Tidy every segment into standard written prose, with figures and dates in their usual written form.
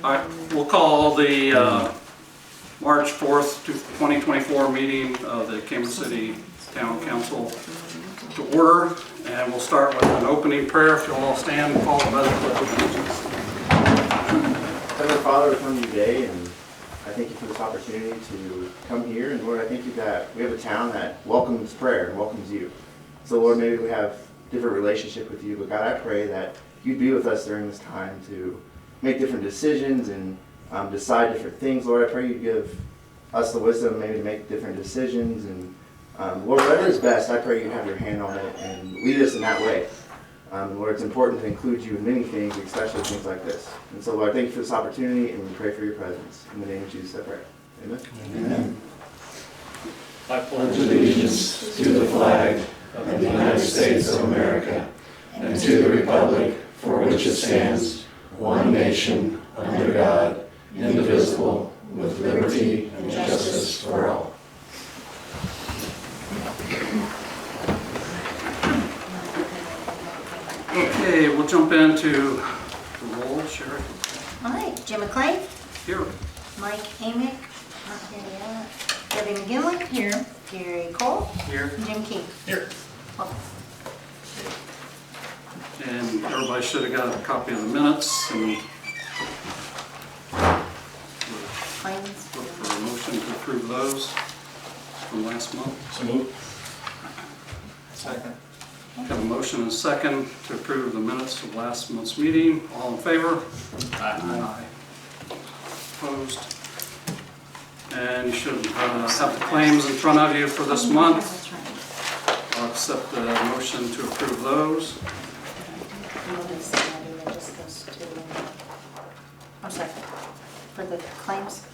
All right, we'll call the March 4th, 2024 meeting of the Kansas City Town Council to order, and we'll start with an opening prayer. If you'll all stand, followed by the pledge of allegiance. Heavenly Father, we come to you today, and I thank you for this opportunity to come here. And Lord, I thank you that we have a town that welcomes prayer and welcomes you. So Lord, maybe we have different relationship with you, but God, I pray that you'd be with us during this time to make different decisions and decide different things. Lord, I pray you give us the wisdom maybe to make different decisions. And Lord, whatever is best, I pray you have your hand on it and lead us in that way. Lord, it's important to include you in many things, especially things like this. And so, Lord, thank you for this opportunity, and we pray for your presence. In the name of Jesus, I pray. Amen. Amen. I pledge allegiance to the flag of the United States of America and to the republic for which it stands, one nation, under God, indivisible, with liberty and justice for all. Okay, we'll jump into the roll. Sherry? All right, Jim McClain, Here. Mike Amick, not here yet. Debbie McGinley. Here. Gary Cole. Here. And Jim King. Here. And everybody should have got a copy of the minutes, and Claims. look for a motion to approve those from last month. So moved. Second. Have a motion and a second to approve the minutes of last month's meeting. All in favor? Aye. Opposed? And you should have the claims in front of you for this month. That's right. I'll accept the motion to approve those. Notice that it just goes to, I'm sorry, for the claims.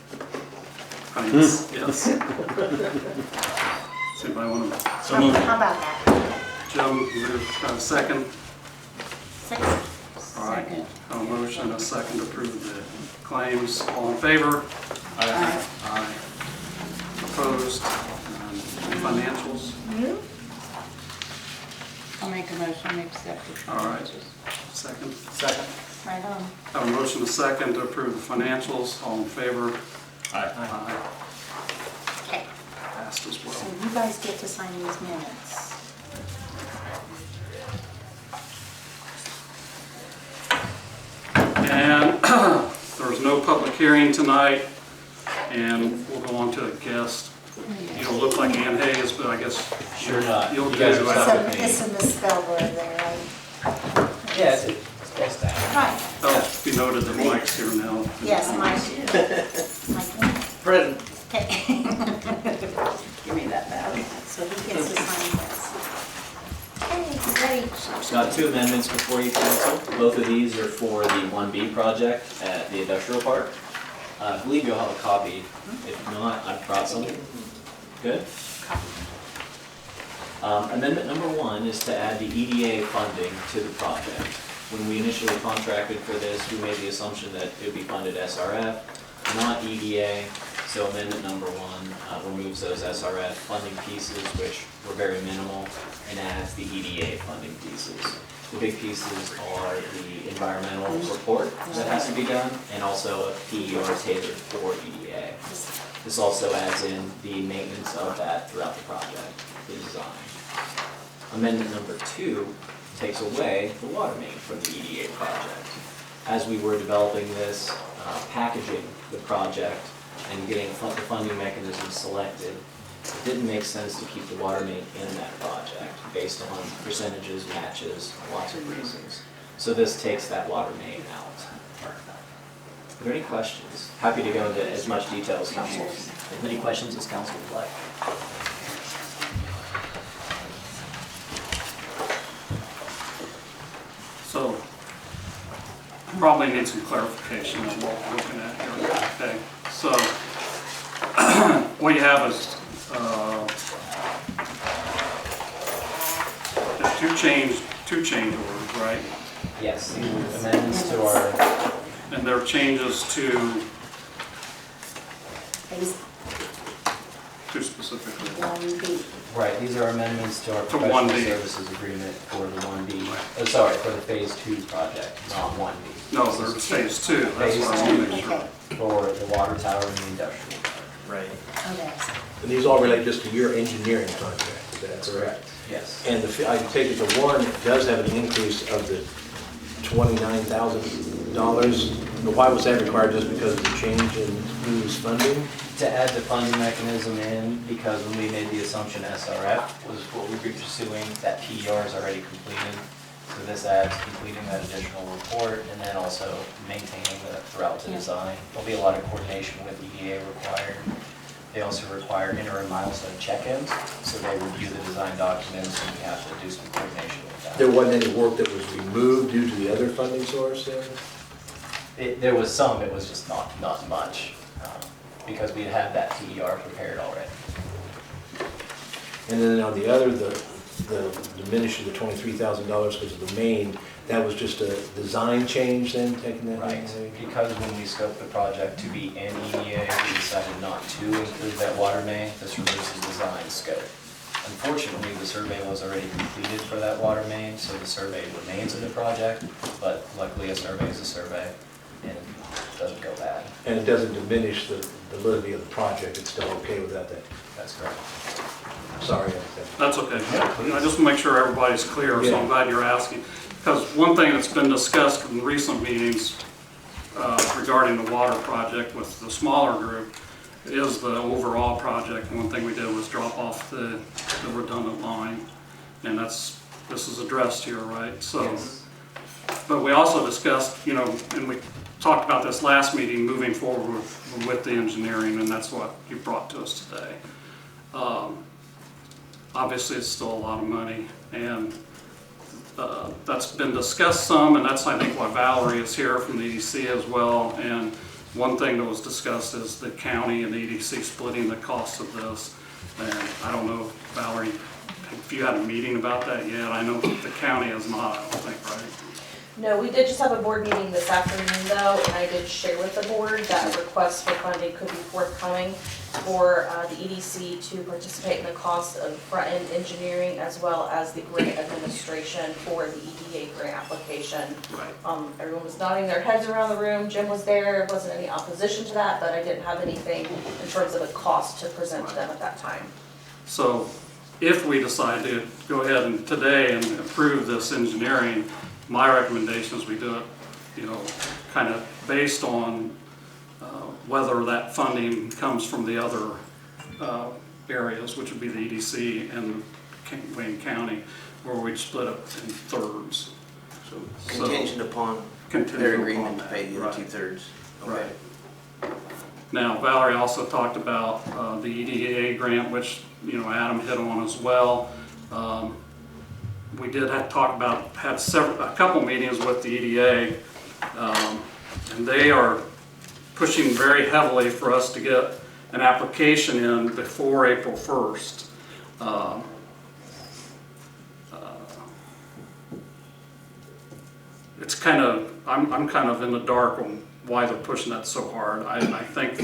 Claims, yes. Does anybody want to? So moved. How about that? Jim, move, second. Six. All right. A motion and a second to approve the claims. All in favor? Aye. Aye. Opposed? Financials? I'll make a motion to accept the All right. financials. Second. Second. Right on. Have a motion and a second to approve the financials. All in favor? Aye. Aye. Okay, Passed as so well. you guys get to sign these minutes. And there's no public hearing tonight, and we'll go on to a guest. You don't look like Ann Hayes, but I guess Sure not. you'll You do guys are that. stuck So with me. it's a misspelled word there, right? Yeah, it's close to that. Right, Oh, be noted that Mike's here now. yes, Mike. Mike. Present. Okay. Give me that back. So he gets to sign this. Okay, great. Got two amendments before you, council. Both of these are for the 1B project at the industrial park. I believe you'll have a copy. If not, I've brought some. Good. Amendment number one is to add the EDA funding to the project. When we initially contracted for this, we made the assumption that it would be funded SRF, not EDA. So amendment number one removes those SRF funding pieces, which were very minimal, and adds the EDA funding pieces. The big pieces are the environmental report that has to be done, and also a PER tailored for EDA. This also adds in the maintenance of that throughout the project, the design. Amendment number two takes away the water main from the EDA project. As we were developing this, packaging the project, and getting the funding mechanism selected, it didn't make sense to keep the water main in that project based on percentages, matches, lots of reasons. So this takes that water main out. Are there any questions? Happy to go into as much detail as council. As many questions as council would like. So, probably need some clarification on what we're looking at here. Okay, so what you have is two change orders, right? Yes, the amendments to our, And there are changes to to specifically? 1B. Right, these are amendments to our To professional 1B. services agreement for the 1B, sorry, for the Phase 2 project, not 1B. No, there's phase two, that's what I want to make sure. Okay, For the water tower and the industrial tower. Right. okay. And these all relate just to your engineering contract, is that correct? Yes. And I take it the one does have an increase of the $29,000. But why was that required, just because of the change in who's funding? To add the funding mechanism in, because when we made the assumption SRF was what we were pursuing, that PER is already completed. So this adds completing that additional report and then also maintaining the throughout the design. There'll be a lot of coordination with EDA required. They also require interim milestone check-ins, so they review the design documents and we have to do some coordination with that. There wasn't any work that was removed due to the other funding source then? There was some, it was just not much, because we had that PER prepared already. And then on the other, the diminishing the $23,000 because of the main, that was just a design change then, taking that Right, away? because when we scoped the project to be an EDA, we decided not to include that water main. This removes the design scope. Unfortunately, the survey was already completed for that water main, so the survey remains in the project, but luckily a survey is a survey and it doesn't go bad. And it doesn't diminish the validity of the project, it's still okay without that? That's correct. Sorry. That's okay. I just want to make sure everybody's clear, so I'm Yeah. glad you're asking. Because one thing that's been discussed in recent meetings regarding the water project with the smaller group is the overall project. One thing we did was drop off the redundant line, and this is addressed here, right? So, Yes. but we also discussed, and we talked about this last meeting, moving forward with the engineering, and that's what you brought to us today. Obviously, it's still a lot of money, and that's been discussed some, and that's, I think, why Valerie is here from the EDC as well. And one thing that was discussed is the county and the EDC splitting the cost of this. And I don't know, Valerie, if you had a meeting about that yet. I know the county has not, I don't think, right? No, we did just have a board meeting this afternoon though, and I did share with the board that requests for funding could be forthcoming for the EDC to participate in the cost of front-end engineering as well as the grant administration for the EDA grant application. Right. Everyone was nodding their heads around the room. Jim was there. Wasn't any opposition to that, but I didn't have anything in terms of a cost to present to them at that time. So if we decide to go ahead and today and approve this engineering, my recommendation is we do it, kind of based on whether that funding comes from the other areas, which would be the EDC and Wayne County, where we'd split up in thirds. Contingent upon Contingent their upon agreement to that, pay the other right. 2/3. Right. Now, Valerie also talked about the EDA grant, which, Adam hit on as well. We did have to talk about, had a couple meetings with the EDA, and they are pushing very heavily for us to get an application in before April 1st. It's kind of, I'm kind of in the dark on why they're pushing that so hard. I think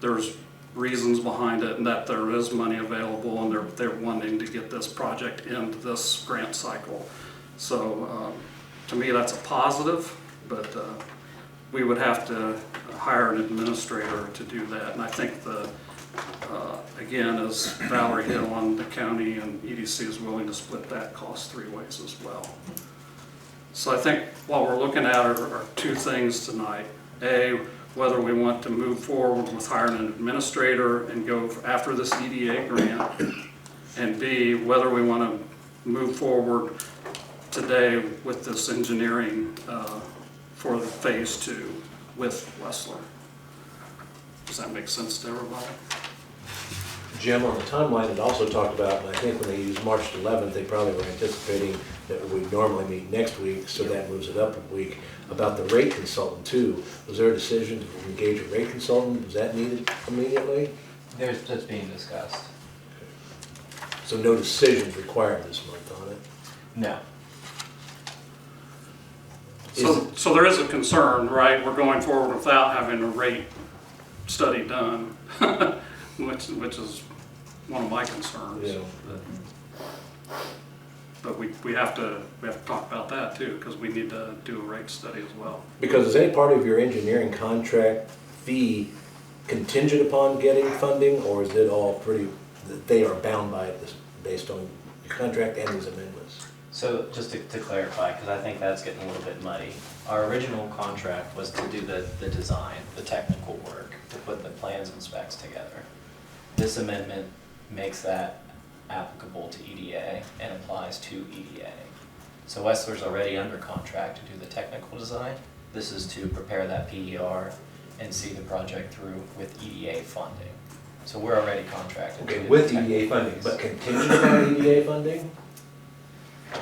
there's reasons behind it, and that there is money available, and they're wanting to get this project into this grant cycle. So to me, that's a positive, but we would have to hire an administrator to do that. And I think again, as Valerie hit on, the county and EDC is willing to split that cost 3 ways as well. So I think what we're looking at are two things tonight. A, whether we want to move forward with hiring an administrator and go after this EDA grant. And B, whether we want to move forward today with this engineering for the phase 2 with Wessler. Does that make sense to everybody? Jim, on the timeline, it also talked about, and I think when they used March 11th, they probably were anticipating that we'd normally meet next week, so that moves it up a week. About the rate consultant too, was there a decision to engage a rate consultant? Was that needed immediately? That's being discussed. So no decisions required this month on it? No. So there is a concern, right? We're going forward without having a rate study done, which is one of my concerns. Yeah. But we have to talk about that too, because we need to do a rate study as well. Because is any part of your engineering contract fee contingent upon getting funding, or is it all pretty, that they are bound by it based on your contract and these amendments? So just to clarify, because I think that's getting a little bit muddy, our original contract was to do the design, the technical work, to put the plans and specs together. This amendment makes that applicable to EDA and applies to EDA. So Wessler's already under contract to do the technical design. This is to prepare that PER and see the project through with EDA funding. So we're already contracted. to Okay, do with the EDA technical funding, piece. but contingent upon EDA funding?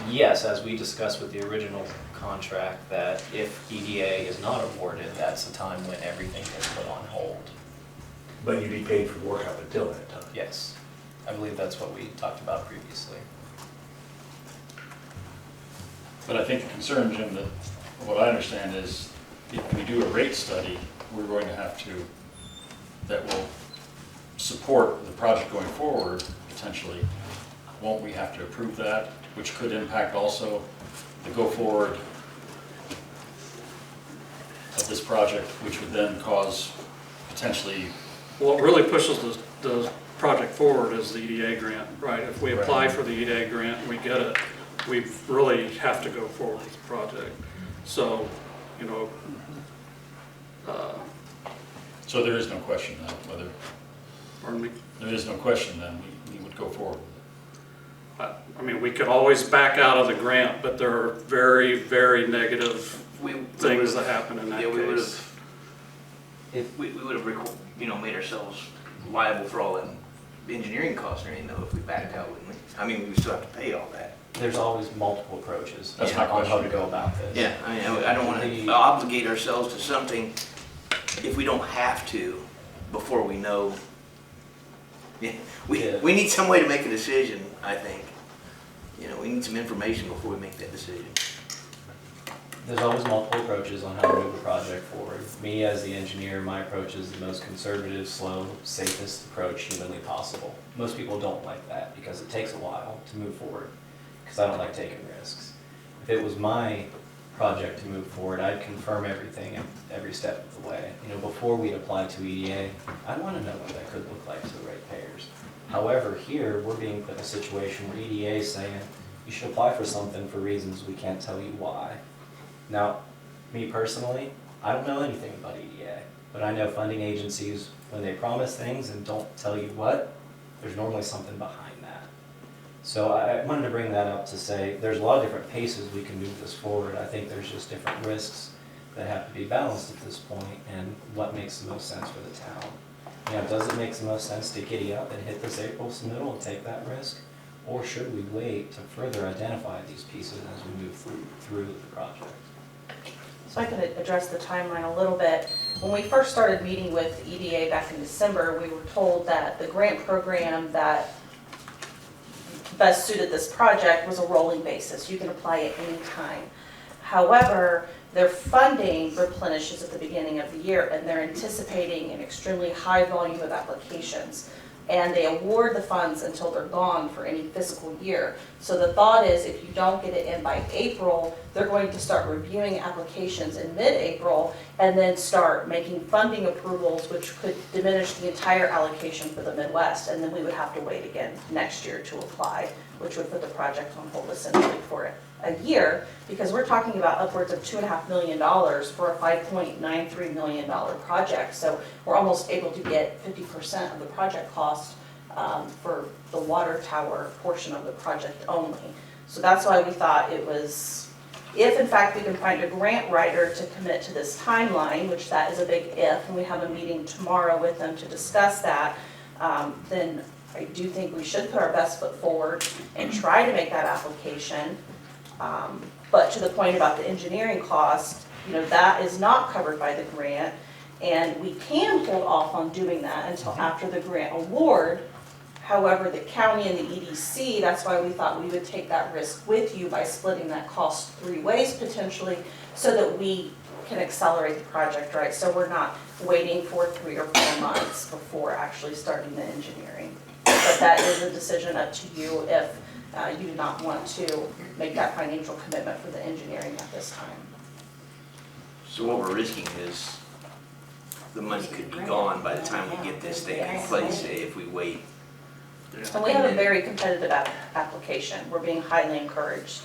Yes, as we discussed with the original contract, that if EDA is not awarded, that's the time when everything is put on hold. But you'd be paid for work up until that time? Yes, I believe that's what we talked about previously. But I think the concern, Jim, that what I understand is if we do a rate study, we're going to have to, that will support the project going forward potentially. Won't we have to approve that, which could impact also the go forward of this project, which would then cause potentially, What really pushes the project forward is the EDA grant, right? If we apply for the EDA grant and we get it, we really have to go forward with the project. So, you know, so there is no question then whether, pardon me? there is no question then we would go forward. I mean, we could always back out of the grant, but there are very, very negative things that happen in that Yeah, we would case. have, if we would have, made ourselves liable for all the engineering costs or anything though, if we backed out, wouldn't we? I mean, we still have to pay all that. There's always multiple approaches That's my on how question. to go about this. Yeah, I mean, I don't want to obligate ourselves to something if we don't have to before we know. Yeah, Yeah. we need some way to make a decision, I think. We need some information before we make that decision. There's always multiple approaches on how to move a project forward. Me, as the engineer, my approach is the most conservative, slow, safest approach humanly possible. Most people don't like that because it takes a while to move forward, because I don't like taking risks. If it was my project to move forward, I'd confirm everything every step of the way. Before we'd apply to EDA, I'd want to know what that could look like to the ratepayers. However, here, we're being put in a situation where EDA is saying, you should apply for something for reasons we can't tell you why. Now, me personally, I don't know anything about EDA, but I know funding agencies, when they promise things and don't tell you what, there's normally something behind that. So I wanted to bring that up to say there's a lot of different paces we can move this forward. I think there's just different risks that have to be balanced at this point and what makes the most sense for the town. Does it make the most sense to giddy up and hit this April submittal and take that risk? Or should we wait to further identify these pieces as we move through the project? So I can address the timeline a little bit. When we first started meeting with EDA back in December, we were told that the grant program that best suited this project was a rolling basis. You can apply at any time. However, their funding replenishes at the beginning of the year, and they're anticipating an extremely high volume of applications. And they award the funds until they're gone for any fiscal year. So the thought is, if you don't get it in by April, they're going to start reviewing applications in mid-April and then start making funding approvals, which could diminish the entire allocation for the Midwest. And then we would have to wait again next year to apply, which would put the project on hold essentially for a year, because we're talking about upwards of $2.5 million for a $5.93 million project. So we're almost able to get 50% of the project cost for the water tower portion of the project only. So that's why we thought it was, if in fact we can find a grant writer to commit to this timeline, which that is a big if, and we have a meeting tomorrow with them to discuss that, then I do think we should put our best foot forward and try to make that application. But to the point about the engineering cost, that is not covered by the grant, and we can hold off on doing that until after the grant award. However, the county and the EDC, that's why we thought we would take that risk with you by splitting that cost 3 ways potentially, so that we can accelerate the project, right? So we're not waiting for 3 or 4 months before actually starting the engineering. but that is a decision up to you if you do not want to make that financial commitment for the engineering at this time. So what we're risking is the money could be gone by the time we get this thing in place, say, if we wait. And we have a very competitive application. We're being highly encouraged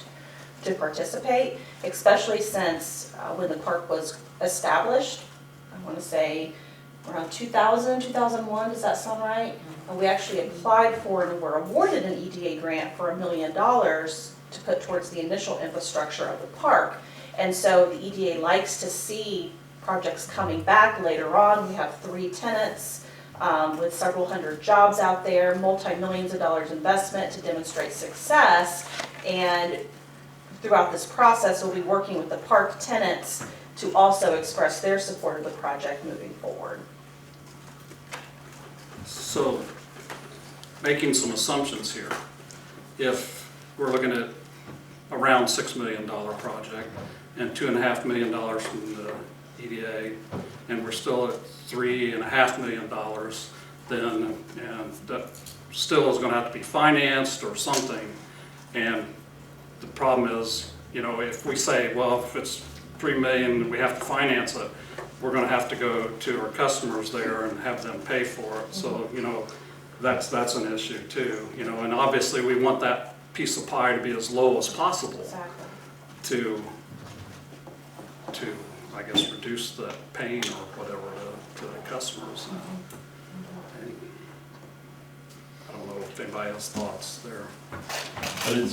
to participate, especially since when the park was established, I want to say around 2000, 2001, does that sound right? And we actually applied for and were awarded an EDA grant for $1 million to put towards the initial infrastructure of the park. And so the EDA likes to see projects coming back later on. We have 3 tenants with several hundred jobs out there, multi-millions of dollars investment to demonstrate success. And throughout this process, we'll be working with the park tenants to also express their support of the project moving forward. So, making some assumptions here, if we're looking at around $6 million project and $2.5 million from the EDA, and we're still at $3.5 million, then, and that still is gonna have to be financed or something. And the problem is, you know, if we say, well, if it's $3 million, we have to finance it, we're gonna have to go to our customers there and have them pay for it. So, you know, that's an issue too, you know, and obviously we want that piece of pie to be as low as possible Exactly. to I guess, reduce the pain or whatever to the customers. And I don't know if anybody has thoughts there.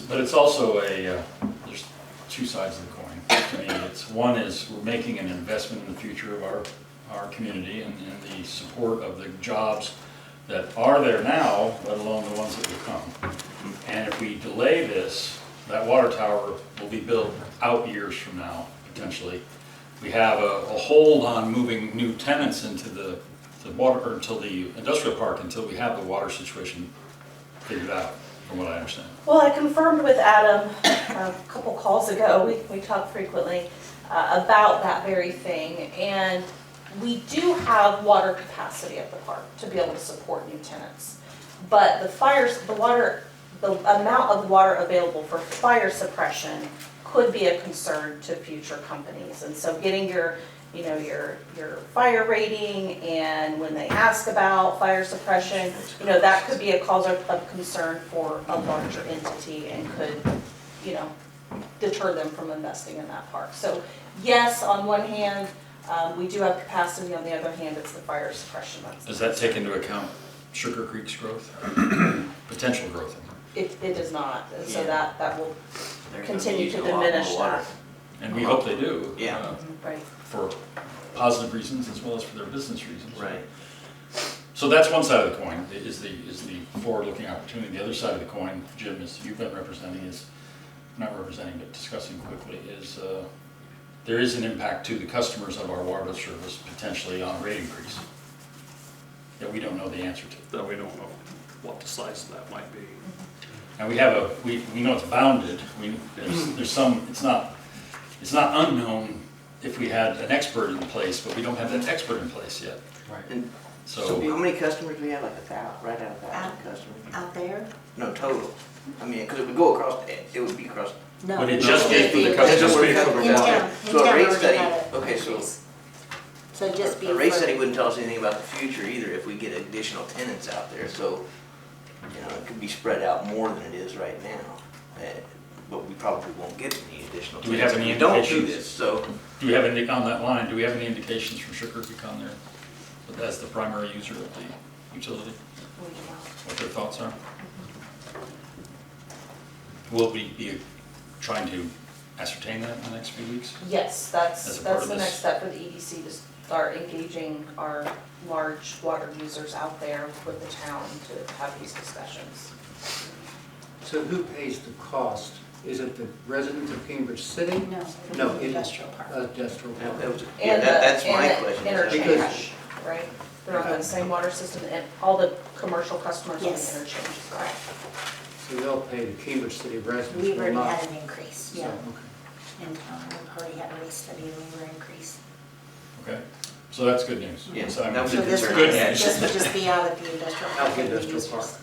But it's also there's two sides of the coin. To me, one is we're making an investment in the future of our community and the support of the jobs that are there now, let alone the ones that will come. And if we delay this, that water tower will be built out years from now, potentially. We have a hold on moving new tenants into the water, or until the industrial park, until we have the water situation figured out, from what I understand. Well, I confirmed with Adam a couple calls ago, we talk frequently about that very thing, and we do have water capacity at the park to be able to support new tenants. But the amount of water available for fire suppression could be a concern to future companies. And so getting your fire rating, and when they ask about fire suppression, that could be a cause of concern for a larger entity and could, deter them from investing in that park. So yes, on one hand, we do have capacity, on the other hand, it's the fire suppression. Does that take into account Sugar Creek's growth? Potential growth? It does not, and so Yeah. that will They're gonna continue use to a lot more diminish water. that. And we hope they do. Yeah. Right. For positive reasons as well as for their business reasons. Right. So that's one side of the coin, is the forward-looking opportunity. The other side of the coin, Jim, is you've been representing, not representing, but discussing quickly, is there is an impact to the customers of our water service potentially on a rate increase that we don't know the answer to. That we don't know what the size of that might be. And we have we know it's bounded. There's some, it's not unknown if we had an expert in place, but we don't have that expert in place yet. And So so how many customers do we have? Like 1,000, right out of 1,000 customers? Out there? No, total. I mean, because if we go across, it would be across. No. would it just be for the It's customers? just for the In customers. town, in So a town rate we're study, gonna have okay, so increase. So just be a rate for- study wouldn't tell us anything about the future either if we get additional tenants out there. So, it could be spread out more than it is right now. But we probably won't get any additional tenants. Do we have any if don't do indications? this, so. Do we have any, on that line, do we have any indications from Sugar Creek on there as the primary user of the utility, what their thoughts are? Will we be trying to ascertain that in the next few weeks? Yes, As that's a part of the this. next step for the EDC, to start engaging our large water users out there with the town to have these discussions. So who pays the cost? Is it the residents of Cambridge City? No, for No, the it- industrial park. Industrial That park. was- And Yeah, that's the- my and the question. is that- interchange, right? They're on the same water system, and all the commercial customers on the Yes. interchange, correct? So they'll pay the Cambridge City residents, We've will already not. had an increase, So, yeah, okay. in town, we've already had a rate study and we were increased. Okay, so that's good news. Yeah, So, I mean, that was So a this concern. would Good just, news. this would just be out of the industrial Out park. the and the industrial park. users.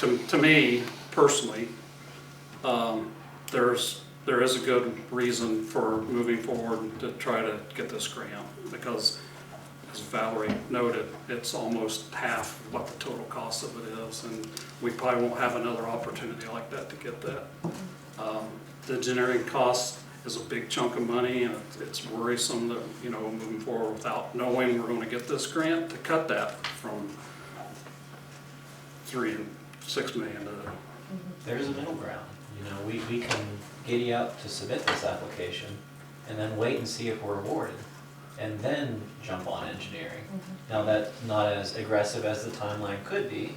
to me personally, there is a good reason for moving forward to try to get this grant, because as Valerie noted, it's almost half what the total cost of it is, and we probably won't have another opportunity like that to get that. The engineering cost is a big chunk of money, and it's worrisome that, you know, moving forward without knowing we're going to get this grant, to cut that from $3 and $6 million to. There's a middle ground, you know, we can giddy up to submit this application and then wait and see if we're awarded, and then jump on engineering. Now, that's not as aggressive as the timeline could be,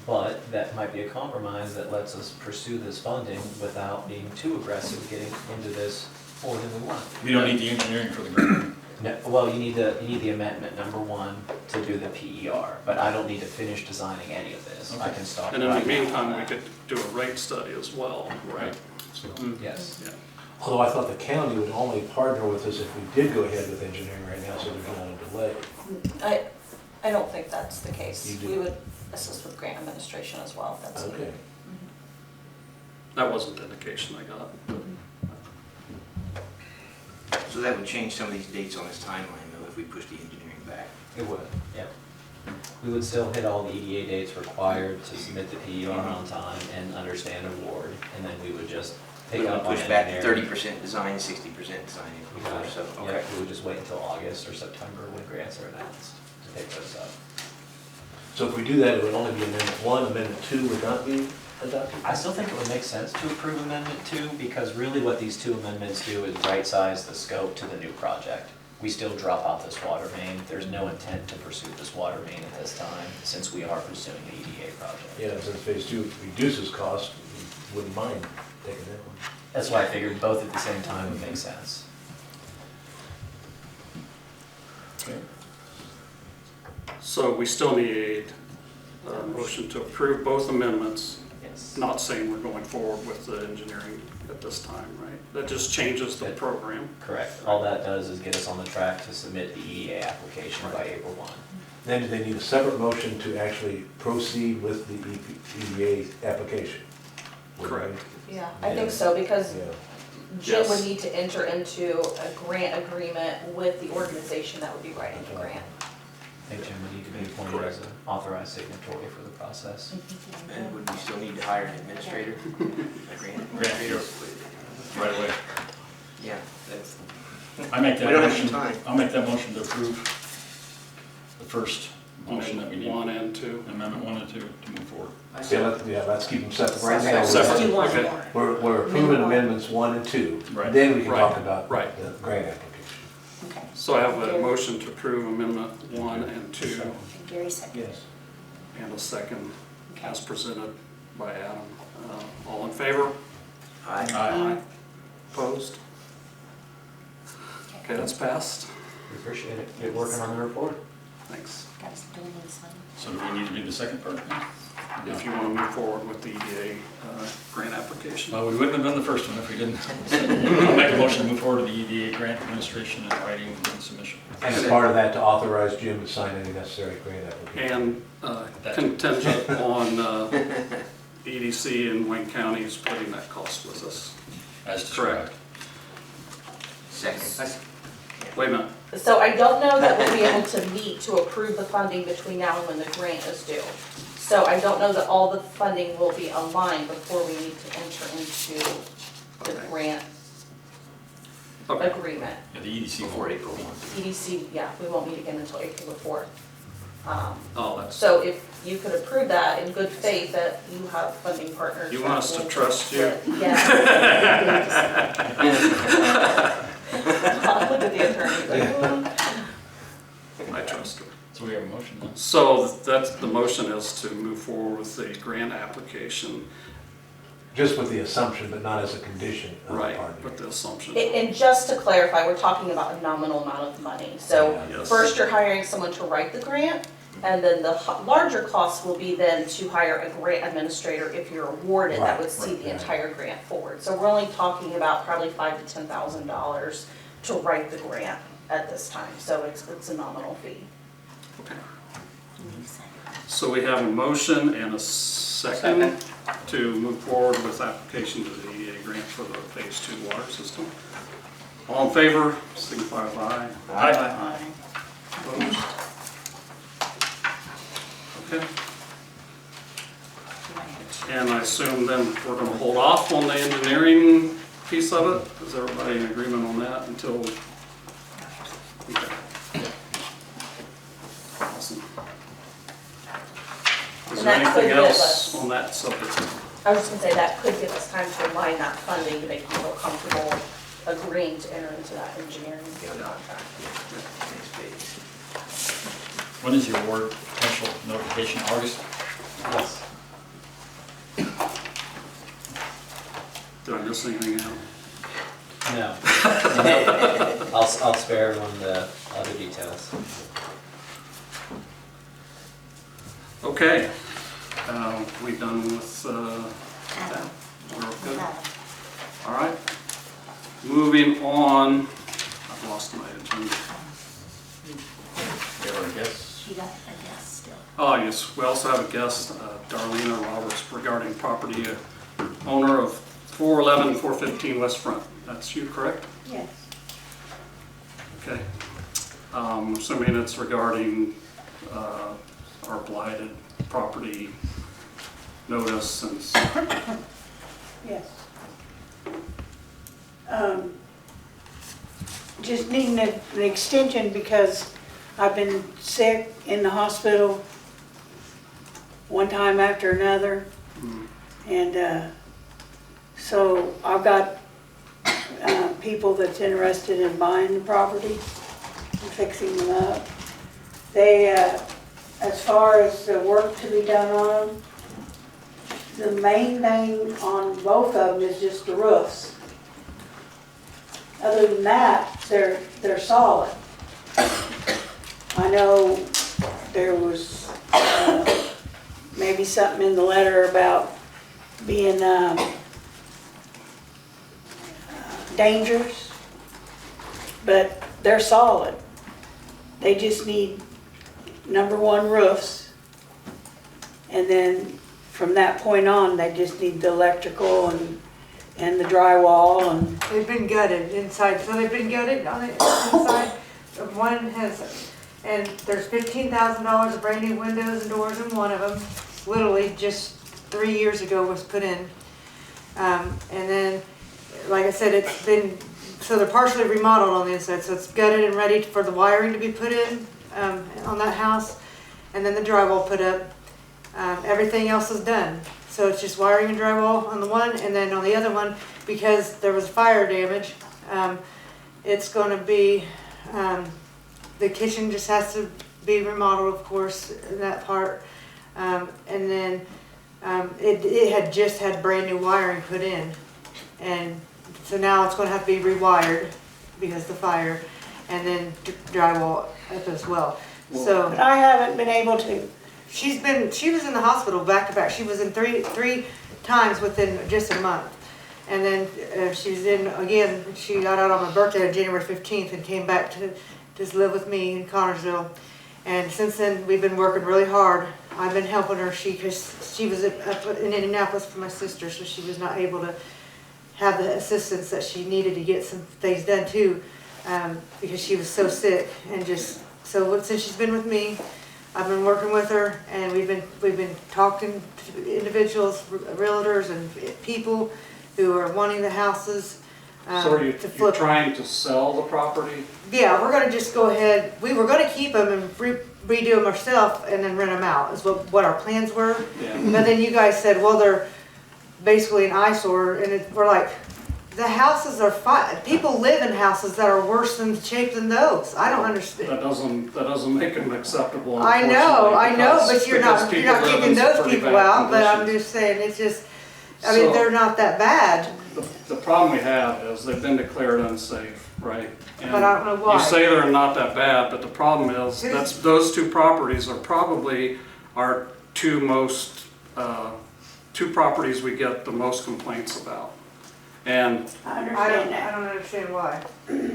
but that might be a compromise that lets us pursue this funding without being too aggressive getting into this more than we want. You don't need the engineering for the grant. No, well, you need the amendment, number one, to do the PER, but I don't need to finish designing any of this. I can start And in right the now. meantime, we could do a rate study as well, right? So, Yes. Yeah. although I thought the county would only partner with us if we did go ahead with engineering right now, so there's not a delay. I don't think that's the case. You do. We would assist with grant administration as well, if that's Okay. needed. That wasn't the indication I got. So that would change some of these dates on this timeline though, if we push the engineering back. It would, yep. We would still hit all the EDA dates required to submit the PER on time and understand award, and then we would just We pick would up on push back engineering. 30% design, 60% design We got before, it. so, Yeah, okay. we would just wait until August or September when grants are announced to pick those up. So if we do that, it would only be amendment 1, amendment 2 would not be adopted? I still think it would make sense to approve Amendment 2, because really what these two amendments do is right-size the scope to the new project. We still drop out this water main. There's no intent to pursue this water main at this time, since we are pursuing the EDA project. Yeah, since phase 2 reduces cost, we wouldn't mind taking that one. That's why I figured both at the same time would make sense. Okay. So we still need a motion to approve both amendments, Yes. not saying we're going forward with the engineering at this time, right? That just changes the program. Correct. All that does is get us on the track to submit the EDA application by April 1. Then do they need a separate motion to actually proceed with the EDA application? Correct. Yeah, I think so, because Yeah. Jim would Yes. need to enter into a grant agreement with the organization that would be writing the grant. I think Jim would need to be appointed as an authorized signatory for the process. And would we still need to hire an administrator? A grant administrator? Right away. Yeah, that's, I make that We don't have motion, time. I'll make that motion to approve the first motion that we need. 1 and 2. Amendment 1 and 2 to move forward. Let's keep them separate. Right now, Separate. Let's do one Okay. more. we're approving amendments 1 and 2. Right. Then we can Right. talk about Right. the grant application. Okay. So I have a motion to approve amendment 1 and 2, And Gary second. and a second Okay. as presented by Adam. All in favor? aye. Opposed? Okay, that's passed. We appreciate it. Get working on the report. Thanks. Got us doing this one. So do we need to read the second part now? If you want to move forward with the EDA grant application. Well, we wouldn't have done the first one if we didn't. I'll make a motion to move forward to the EDA grant administration and writing and submission. And as part of that, to authorize Jim to sign any necessary grant application. And contingent on EDC and Wayne County splitting that cost with us. As described. Second. Wait a minute. So I don't know that we'll be able to meet to approve the funding between now and when the grant is due. So I don't know that all the funding will be aligned before we need to enter into the Okay. grant Okay. agreement. Yeah, the EDC. Before April 1. EDC, yeah, we won't meet again until April the 4th. Oh, that's, So if you could approve that in good faith that you have funding partners. You want us to that will- trust you? Yeah. Look at the attorney, like, I trust her. So we have a motion now. So that's, the motion is to move forward with the grant application, Just with the assumption, but not as a condition of the right, partner. with the assumption. And just to clarify, we're talking about a nominal amount of money. So Yes. first, you're hiring someone to write the grant, and then the larger cost will be then to hire a grant administrator if you're awarded, that would see the entire grant forward. So we're only talking about probably $5,000 to $10,000 to write the grant at this time, so it's a nominal fee. Okay. So we have a motion and a second to move forward with application to the EDA grant for the phase 2 water system. All in favor, signify with aye. Aye. Opposed? Okay. And I assume then we're gonna hold off on the engineering piece of it? Is everybody in agreement on that until? Okay. Awesome. Is And there that could anything give else us- on that subject? I was just gonna say, that could give us time to align that funding to make you feel comfortable agreeing to enter into that engineering contract. Next page. When is your award potential notification, August? Yes. Did I miss anything out? No. I'll spare everyone the other details. Okay. We done with that? We're good? All right. Moving on. I've lost my agenda. She got a guest still. Oh, yes, we also have a guest, Darlena Roberts, regarding property owner of 411 and 415 West Front. That's you, correct? Yes. Okay. Assuming it's regarding our blighted property notice and Yes. Just needing an extension because I've been sick in the hospital one time after another. And so I've got people that's interested in buying the property and fixing them up. They, as far as the work to be done on them, the main thing on both of them is just the roofs. Other than that, they're solid. I know there was maybe something in the letter about being dangerous, but they're solid. They just need, number one, roofs, and then from that point on, they just need the electrical and the drywall and. They've been gutted inside, so they've been gutted on the inside. One has, and there's $15,000 of brand new windows and doors in one of them. Literally just 3 years ago was put in. And then, like I said, it's been, so they're partially remodeled on the inside, so it's gutted and ready for the wiring to be put in on that house. And then the drywall put up. Everything else is done. So it's just wiring and drywall on the one, and then on the other one, because there was fire damage, it's going to be, the kitchen just has to be remodeled, of course, in that part. And then it had just had brand new wiring put in. And so now it's going to have to be rewired because of the fire, and then drywall up as well. So But I haven't been able to. she was in the hospital back to back. She was in three times within just a month. And then she was in, again, she got out on my birthday on January 15th and came back to just live with me in Connersville. And since then, we've been working really hard. I've been helping her, because she was up in Indianapolis for my sister, so she was not able to have the assistance that she needed to get some things done too, because she was so sick. And just, so since she's been with me, I've been working with her, and we've been talking to individuals, realtors and people who are wanting the houses so are you, to you're flip. trying to sell the property? Yeah, we're gonna just go ahead, we were gonna keep them and redo them ourselves and then rent them out, is what our plans were. Yeah. But then you guys said, well, they're basically an eyesore, and we're like, the houses are fine. People live in houses that are worse than shape than those. I don't understand. That doesn't make them acceptable. I know, but you're not kicking those people out, but I'm just saying, it's just, I mean, So- they're not that bad. The problem we have is they've been declared unsafe, right? And But I don't know why. you say they're not that bad, but the problem is those two properties are probably our two properties we get the most complaints about. And, I understand I that. don't understand why.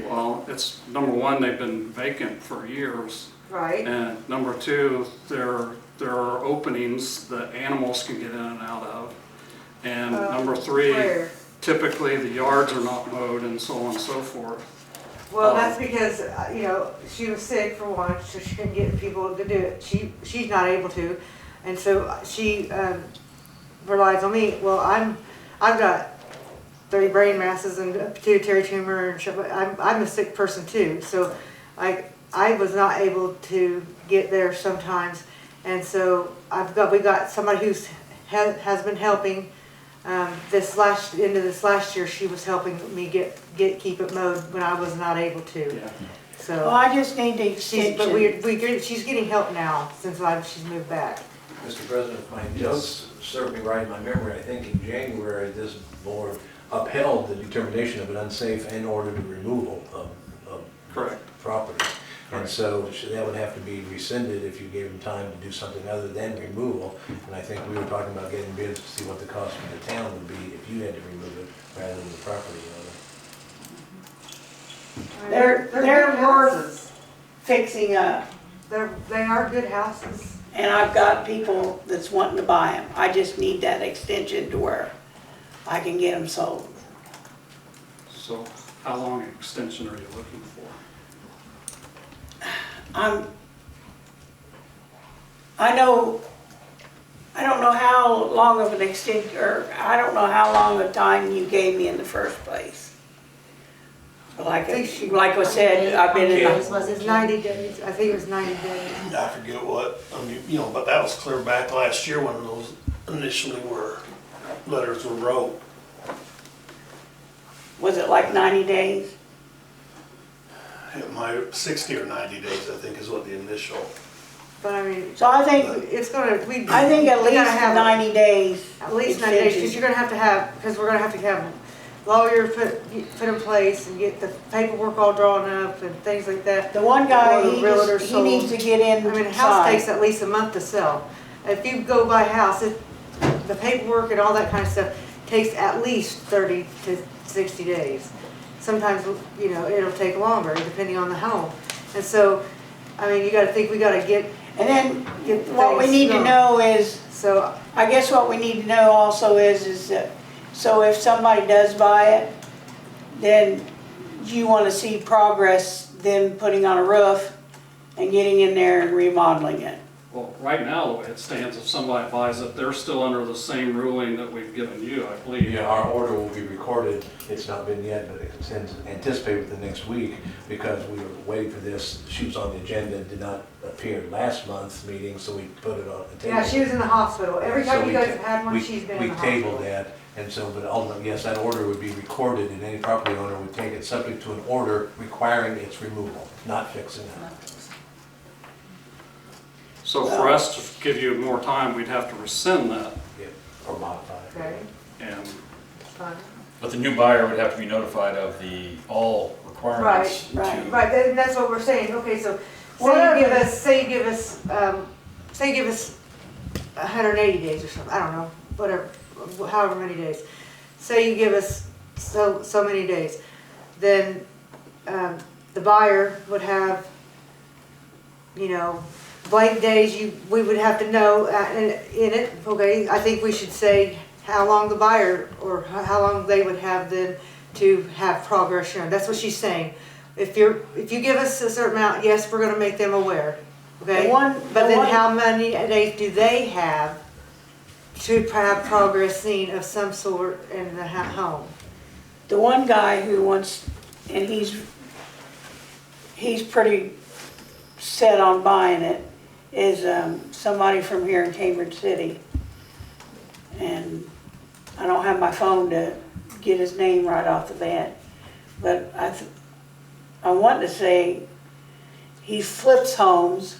well, it's, number one, they've been vacant for years. Right. And number two, there are openings that animals can get in and out of. And number three, Where? typically the yards are not mowed and so on and so forth. Well, that's because, you know, she was sick for one, so she couldn't get people to do it. She's not able to, and so she relies on me. Well, I've got 30 brain masses and a pituitary tumor and stuff. I'm a sick person too, so I was not able to get there sometimes, and so we got somebody who's has been helping. This last year, she was helping me keep it mowed when I was not able to. Yeah. So Well, I just need the extension. but she's getting help now since she's moved back. Mr. President, if my notes serve me right in my memory, I think in January, this board upheld the determination of an unsafe and ordered removal of Correct. property. And so that would have to be rescinded if you gave them time to do something other than removal. And I think we were talking about getting bids to see what the cost for the town would be if you had to remove it rather than the property owner. They're good worth houses. fixing up. They are good houses. And I've got people that's wanting to buy them. I just need that extension to where I can get them sold. So how long extension are you looking for? I don't know how long of an extension, or I don't know how long of time you gave me in the first place. Like I said, I've been in the, Was it 90 days? I think it was 90 days. I forget what, but that was clear back last year when those initially letters were wrote. was it like 90 days? It might, 60 or 90 days, I think is what the initial. But I mean, So I think, it's gonna, I think at we least gotta have 90 days. At least 90 days, because you're gonna have to have, because we're gonna have to have lawyers put in place and get the paperwork all drawn up and things like that. The one guy, Or the realtor he sold. needs to get in. I mean, a house takes at least a month to sell. If you go buy a house, the paperwork and all that kind of stuff takes at least 30 to 60 days. Sometimes, it'll take longer depending on the home. And so, I mean, you gotta think, we gotta get. And then Get what we things need to going. know is, So, I guess what we need to know also is that, so if somebody does buy it, then you want to see progress, them putting on a roof and getting in there and remodeling it. Well, right now, the way it stands, if somebody buys it, they're still under the same ruling that we've given you, I believe. Yeah, our order will be recorded. It's not been yet, but it's anticipated within the next week because we were waiting for this. She was on the agenda and did not appear last month's meeting, so we put it on the table. yeah, she was in the hospital. Every time you guys have had one, We- she's been in the We hospital. tabled that, and so, but ultimately, yes, that order would be recorded and any property owner would take it subject to an order requiring its removal, not fixing it. So for us to give you more time, we'd have to rescind that. Yeah, or modify it. Okay, And fine. But the new buyer would have to be notified of all requirements. Right. Right, and that's what we're saying. Okay, so Whatever. say you give us 180 days or something, I don't know, whatever, however many days. Say you give us so many days, then the buyer would have, blank days we would have to know in it. Okay, I think we should say how long the buyer or how long they would have then to have progress shown. That's what she's saying. If you give us a certain amount, yes, we're gonna make them aware, okay? But then how many days do they have to have progress seen of some sort in the home? The one guy who wants, and he's pretty set on buying it, is somebody from here in Cambridge City. And I don't have my phone to get his name right off the bat, but I want to say he flips homes.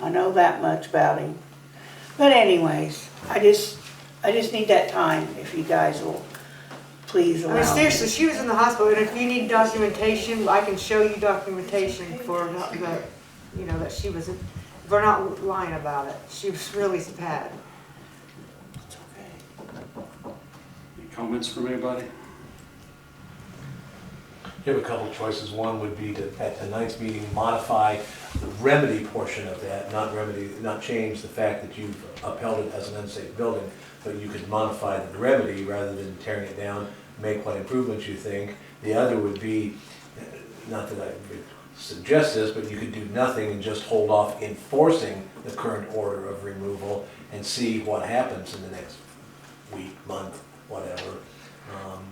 I know that much about him. But anyways, I just need that time, if you guys will please allow I mean, me. seriously, she was in the hospital, and if you need documentation, I can show you documentation for that she was, we're not lying about it. She was really bad. It's okay. any comments from anybody? You have a couple choices. One would be to, at tonight's meeting, modify the remedy portion of that, not change the fact that you've upheld it as an unsafe building, but you could modify the remedy rather than tearing it down, make what improvements you think. The other would be, not that I would suggest this, but you could do nothing and just hold off enforcing the current order of removal and see what happens in the next week, month, whatever.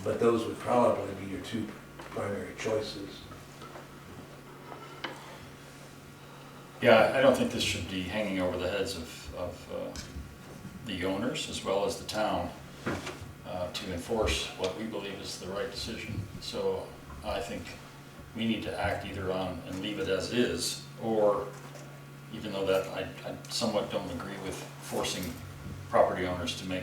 But those would probably be your two primary choices. Yeah, I don't think this should be hanging over the heads of the owners as well as the town to enforce what we believe is the right decision. So I think we need to act either on and leave it as is, or even though that I somewhat don't agree with forcing property owners to make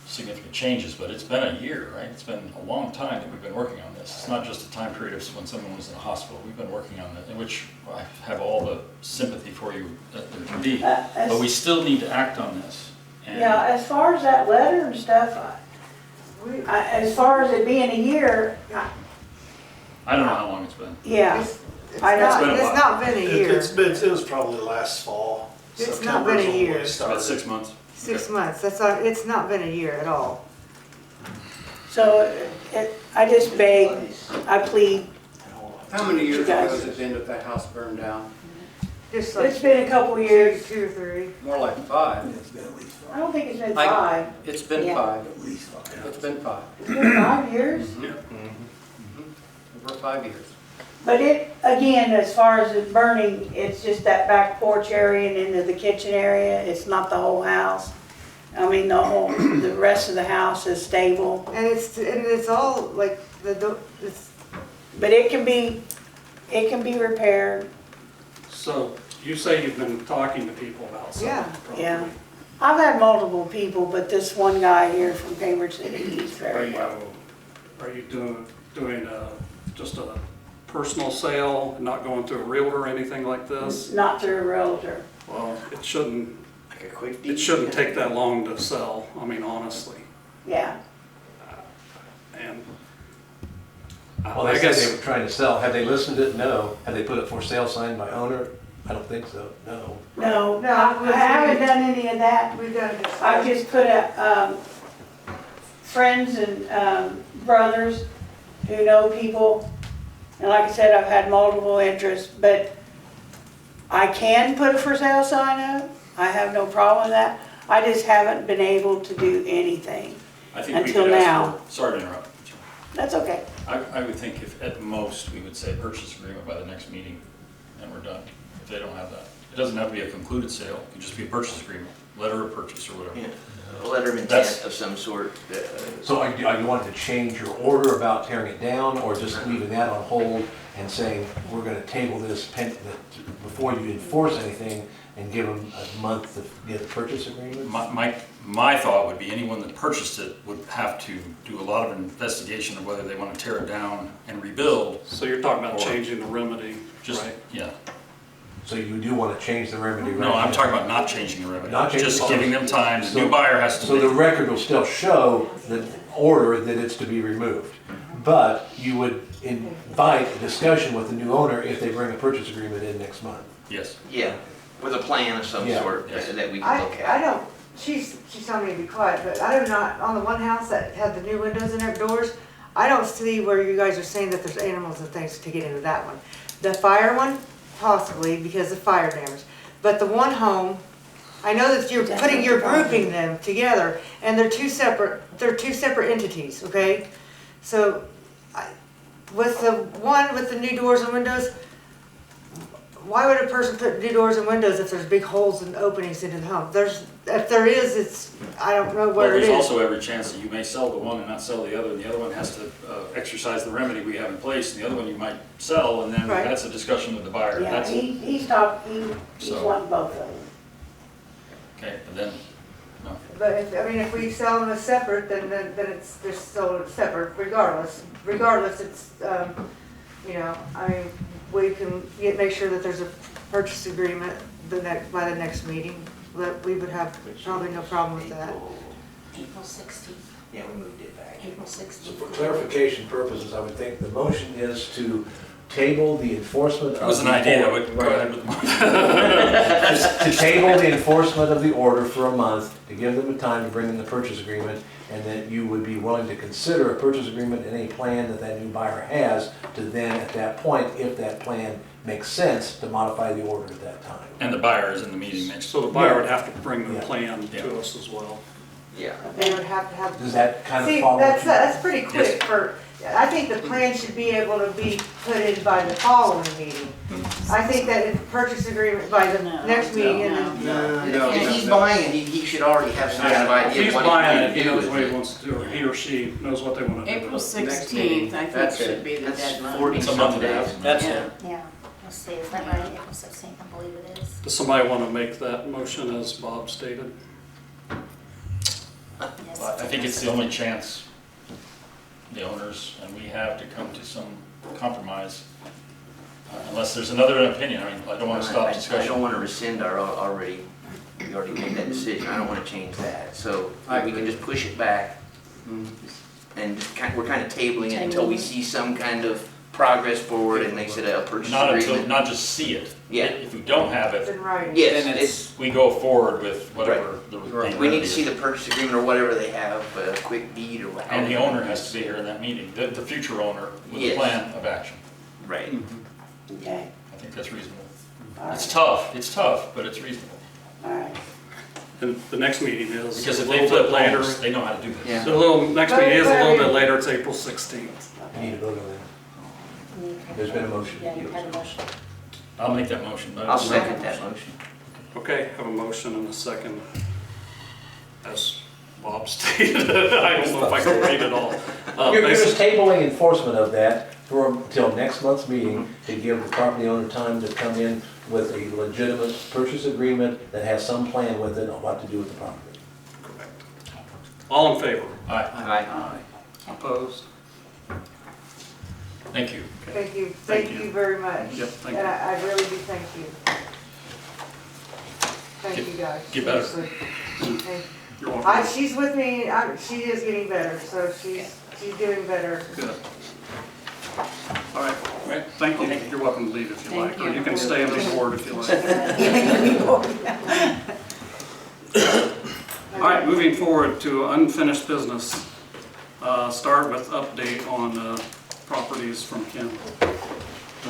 significant changes, but it's been a year, right? It's been a long time that we've been working on this. It's not just a time period of when someone was in a hospital. We've been working on it, in which I have all the sympathy for you that there can be. But we still need to act on this. And Yeah, as far as that letter and stuff, as far as it being a year, I don't know how long it's been. yeah. It's I know. not, it's not been a year. It was probably last fall. It's not been a year. It's about 6 months. 6 months, that's not, it's not been a year at all. So I just beg, I plead, How many years ago guys. has it been that that house burned down? Just like it's been a couple years. two or three. More like 5. I don't think it's been I- 5. It's been Yeah. 5. It's been 5. It's been 5 years? Over 5 years. But it, again, as far as it burning, it's just that back porch area and into the kitchen area. It's not the whole house. I mean, the rest of the house is stable. And it's all like it's, But it can be repaired. So you say you've been talking to people about something. Yeah. probably. Yeah. I've had multiple people, but this one guy here from Cambridge City, he's very well. Are you doing just a personal sale, not going through a realtor or anything like this? Not through a realtor. Well, it shouldn't Like a quick It shouldn't take that long to sell, I mean, honestly. Yeah. And Well, I they said guess, they were trying to sell. Have they listed it? No. Have they put it for sale sign by owner? I don't think so. No. No, No, I haven't done any of that. we've done this. I just put friends and brothers who know people. And like I said, I've had multiple interests, but I can put a for sale sign up. I have no problem with that. I just haven't been able to do anything. I think we Until could ask now. for, sorry to interrupt. That's okay. I would think if at most we would say purchase agreement by the next meeting and we're done, if they don't have that. It doesn't have to be a concluded sale, it could just be a purchase agreement, letter of purchase or whatever. Yeah, a letter of intent That's- of some sort. So are you wanting to change your order about tearing it down, or just leaving that on hold and saying, we're gonna table this before you enforce anything and give them a month to get a purchase agreement? My thought would be anyone that purchased it would have to do a lot of investigation of whether they want to tear it down and rebuild. so you're talking about Or changing the remedy, Just, right? yeah. So you do wanna change the remedy right No, I'm now? talking about not changing the remedy, Not changing just the- giving them time. The So- new buyer has to So the make, record will still show the order that it's to be removed. But you would invite a discussion with the new owner if they bring a purchase agreement in next month. yes. Yeah, with a plan of some Yeah. sort Yes. that we can look I at. don't, she's telling me to be quiet, but I do not, on the one house that had the new windows and every doors, I don't see where you guys are saying that there's animals and things to get into that one. The fire one, possibly because of fire damage, but the one home, I know that you're grouping them together, and they're two separate entities, okay? So, with the one with the new doors and windows, why would a person put new doors and windows if there's big holes and openings into the home? If there is, it's, I don't know Well, where it there's is. also every chance that you may sell the one and not sell the other, and the other one has to exercise the remedy we have in place, and the other one you might sell, and then Right. that's a discussion with the buyer. Yeah, That's, he's So- wanting both of them. okay, but then, no. But if we sell them as separate, then it's, they're sold separate regardless. Regardless, it's, we can make sure that there's a purchase agreement by the next meeting. That we would have probably no problem with that. April 16th, Yeah, we moved it back. April So 16th. for clarification purposes, I would think the motion is to table the enforcement of. It was an the idea, order. but go ahead with the To table the enforcement of the order for a month, to give them the time to bring in the purchase agreement, and that you would be willing to consider a purchase agreement and any plan that that new buyer has, to then, at that point, if that plan makes sense, to modify the order at that time. And the buyer is in the meeting next. So the buyer would have to bring the Yeah. plan Yeah. to us as well. Yeah. They would have to have. Does that kind of See, follow? what you- that's pretty quick for, I think the plan should be able to be put in by the following meeting. I think that if purchase agreement by the next meeting and then. If he's buying it, he should already have some kind of If idea he's what buying it, he's he going knows to what do he with it. wants to do, or he or she knows what they want to do. April Next meeting. 16th, I think That's should it. be the That's deadline. 40 It's a month some and a half. days. That's Yeah. it. Yeah, let's see, is that right, April 16th, I believe it is. Does somebody want to make that motion as Bob stated? Yes. I think it's the only chance the owners and we have to come to some compromise, unless there's another opinion. I mean, I don't want to stop I don't discussion. want to rescind our we already made that decision. I don't want to change that. So I we can agree. just push it back and just we're kind of tabling it until we Tabling. see some kind of progress forward and makes it a purchase Not until, agreement. not just see it. Yeah. If we don't have It's it, in writing. Yes, Then it's, we go forward with whatever the Right. we need remedy to see is. the purchase agreement or whatever they have, a quick deed or whatever. And the owner has to be here in that meeting, the future owner with a Yes. plan of action. Right. Okay, I think that's reasonable. all It's right, tough, but it's reasonable. all right. And the next meeting is Because a if they little flip bit later. later, they know how to do this. Yeah. Next meeting is a little bit later, it's April 16th. You need to vote on that. You- There's been a motion. Yeah, you had a motion. I'll make that motion. I'll second that motion. Okay, have a motion and a second, as Bob stated. I don't know if I can read it all. You're just tabling enforcement of that until next month's meeting to give the property owner time to come in with a legitimate purchase agreement that has some plan with it on what to do with the property. Correct. All in favor? Aye, Aye. Opposed? thank you. Thank you, Thank thank you. you very much. Yep, thank And you. I really do thank you. Thank Get- you guys. get better. seriously. And You're welcome. she's with me, she is getting better, so she's doing better. Good. All right, thank you. You're welcome to leave if you Thank like, or you you. can stay on the board if you like. All right, moving forward to unfinished business. Start with update on properties from Ken.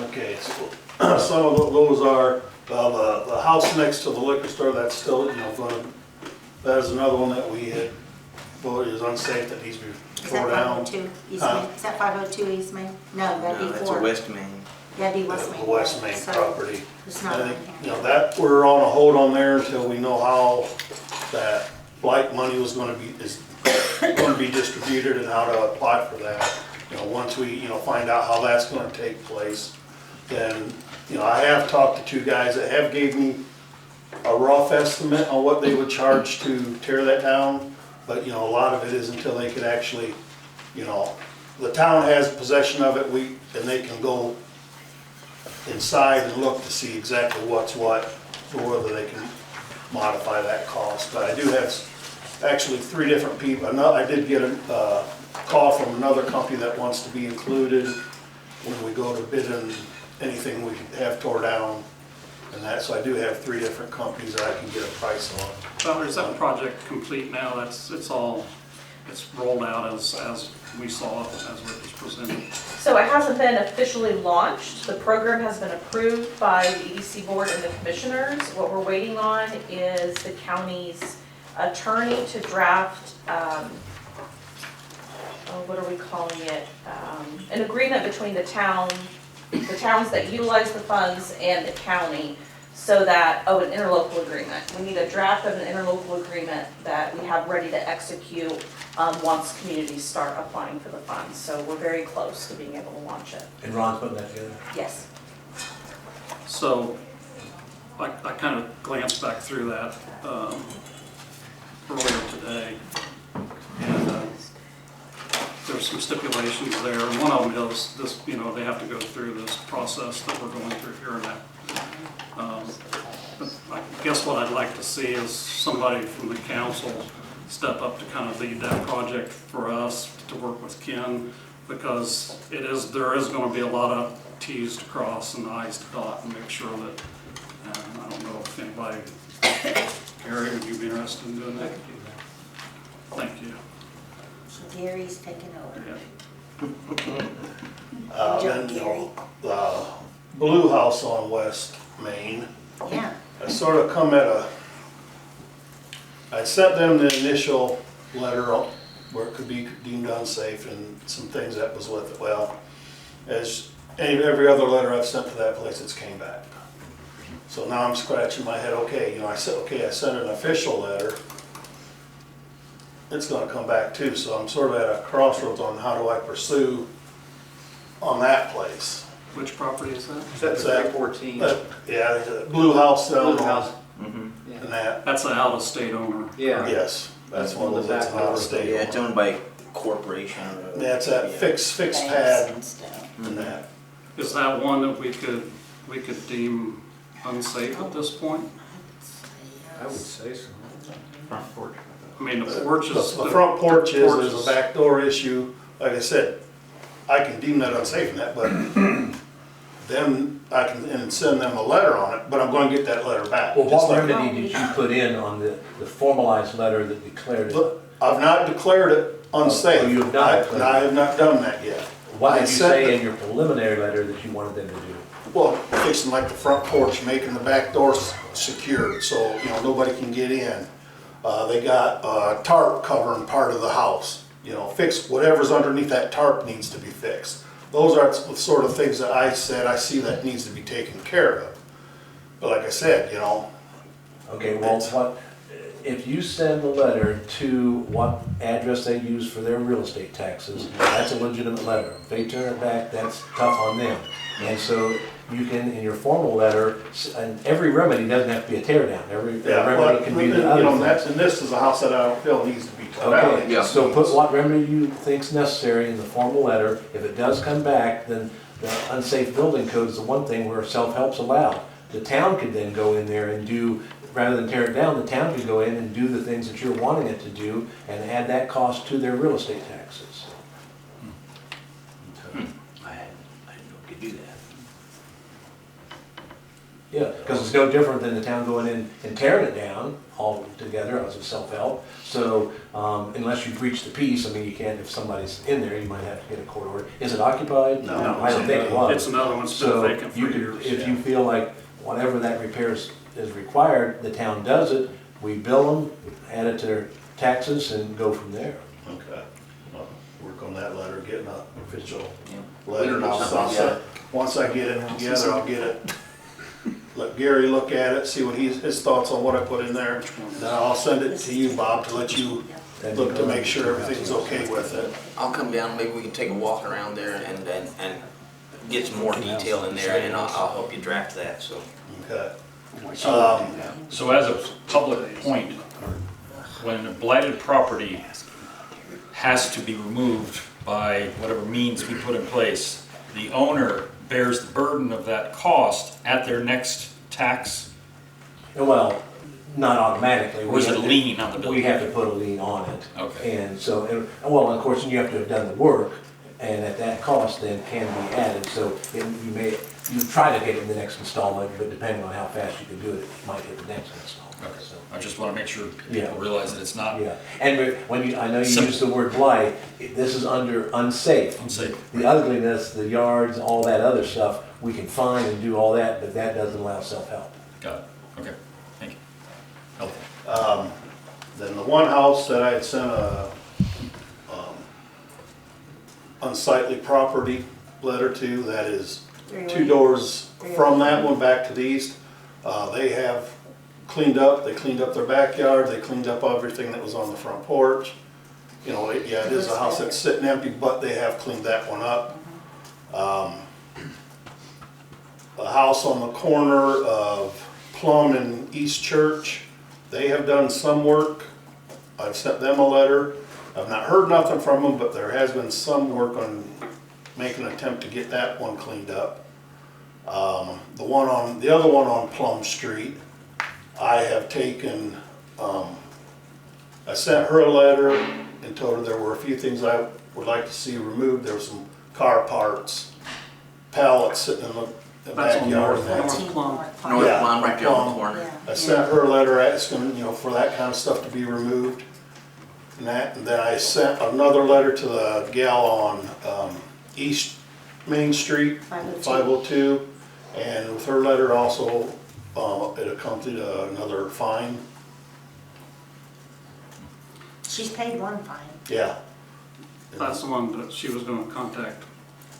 Okay, so some of those are, the house next to the liquor store, that's still, that is another one that we had voted is unsafe, that needs to be Is that tore down. 502 East Huh? Main? Is that 502 East Main? No, that'd No, be that's a 4. West Main. That'd be West The Main. West Main So property. It's I not on think, here. that, we're on a hold on there until we know how that blight money is gonna be distributed and how to apply for that. Once we, find out how that's gonna take place, then, I have talked to two guys that have gave me a rough estimate on what they would charge to tear that down, but, a lot of it is until they could actually, the town has possession of it, and they can go inside and look to see exactly what's what, for whether they can modify that cost. But I do have actually 3 different people. I did get a call from another company that wants to be included when we go to bid in anything we have tore down and that. So I do have 3 different companies that I can get a price on. Well, is that project complete now? It's rolled out as we saw it, as it was presented. So it hasn't been officially launched. The program has been approved by the EDC board and the commissioners. What we're waiting on is the county's attorney to draft, what are we calling it? An agreement between the towns that utilize the funds and the county, so that, an interlocal agreement. We need a draft of an interlocal agreement that we have ready to execute once communities start applying for the funds. So we're very close to being able to launch it. And Ron's putting that together? Yes. So I kind of glanced back through that earlier today, and there's some stipulations there. And one of them is this, they have to go through this process that we're going through here and that. But I guess what I'd like to see is somebody from the council step up to kind of lead that project for us to work with Ken, because there is going to be a lot of Ts to cross and Is to dot and make sure that, I don't know if anybody, Gary, would you be interested in doing that? Thank you. So Gary's taking over. Yeah. Good job, Then, you Gary. know, the Blue House on West Main, Yeah. I sort of come I sent them the initial letter where it could be deemed unsafe and some things that was with it. Well, as every other letter I've sent to that place, it's came back. So now I'm scratching my head, okay, you know, I said, okay, I sent an official letter. It's gonna come back too, so I'm sort of at a crossroads on how do I pursue on that place. Which property is that? That's that 314. Yeah, the Blue House down Blue House. and that, That's an out-of-state owner. Yeah. yes, that's one of those that's Back out of door. state. Yeah, it's owned by a corporation. That's that Yeah. fixed Banks pad and stuff. and that. Is that one that we could deem unsafe at this point? I would say so. Front porch. I mean, the porch is. The front porch is, porch there's is- a back door issue. Like I said, I can deem that unsafe in that, but then I can and send them a letter on it, but I'm going to get that letter back. Well, Just what like- remedy did you put in on the formalized letter that declared it? Look, I've not declared it unsafe. Oh, you have not declared it. I have not done that yet. What I did you sent say the- in your preliminary letter that you wanted them to do? Well, fixing like the front porch, making the back door secured, so, you know, nobody can get in. They got a tarp covering part of the house, you know, fix whatever's underneath that tarp needs to be fixed. Those are the sort of things that I said I see that needs to be taken care of. But like I said, you know, Okay, well, if you send the letter to what address they use for their real estate taxes, that's a legitimate letter. If they turn it back, that's tough on them. And so you can, in your formal letter, and every remedy doesn't have to be a tear down. Every yeah, remedy but, can you be the know, other that's, thing. and this is a house that I don't feel needs to be torn down. Okay, Yeah. so put what remedy you think's necessary in the formal letter. If it does come back, then the unsafe building code is the one thing where self-help's allowed. The town could then go in there and do, rather than tear it down, the town could go in and do the things that you're wanting it to do and add that cost to their real estate taxes. I didn't know we could do that. Yeah, because it's no different than the town going in and tearing it down all together as a self-help. So unless you breach the peace, I mean, you can't, if somebody's in there, you might have to get a court order. Is it occupied? No. I don't think it was. It's another one that's been So vacant for you could, years. if you feel like whatever that repairs is required, the town does it, we bill them, add it to their taxes and go from there. Okay, well, work on that letter, getting an official Yeah. letter, and once I get it together, I'll get it. Let Gary look at it, see what his thoughts on what I put in there. Then I'll send it to you, Bob, to let you look to make sure everything's okay with it. I'll come down, maybe we can take a walk around there and get some more detail in there, and I'll help you draft that, so. Okay. So as a public point, when a blighted property has to be removed by whatever means we put in place, the owner bears the burden of that cost at their next tax? Well, not automatically. Or is We it a have to- lien on the building? We have to put a lien on it. Okay. And so, well, of course, you have to have done the work, and at that cost then can be added. So you try to get it in the next installment, but depending on how fast you can do it, it might hit the next installment. Okay, So, I just want to make sure Yeah. people realize that it's not yeah, and when I know you Simple. use the word blight, this is under unsafe. unsafe. The ugliness, the yards, all that other stuff, we can find and do all that, but that doesn't allow self-help. Got it, okay, thank you. Helpful. Then the one house that I had sent a unsightly property letter to, that is 2 doors from that one back to the east. They have cleaned up their backyard, they cleaned up everything that was on the front porch. You know, it is a house that's sitting empty, but they have cleaned that one up. The house on the corner of Plum and East Church, they have done some work. I've sent them a letter. I've not heard nothing from them, but there has been some work on making an attempt to get that one cleaned up. The other one on Plum Street, I have taken, I sent her a letter and told her there were a few things I would like to see removed. There were some car parts pallet sitting in the That's on backyard. North and that. Plum. North Yeah, Plum, right there on the Plum. corner. Yeah. I sent her a letter asking, for that kind of stuff to be removed. And then I sent another letter to the gal on East Main Street, 502. 502. And with her letter also, it accompanied another fine. She's paid one fine. Yeah. That's the one that she was gonna contact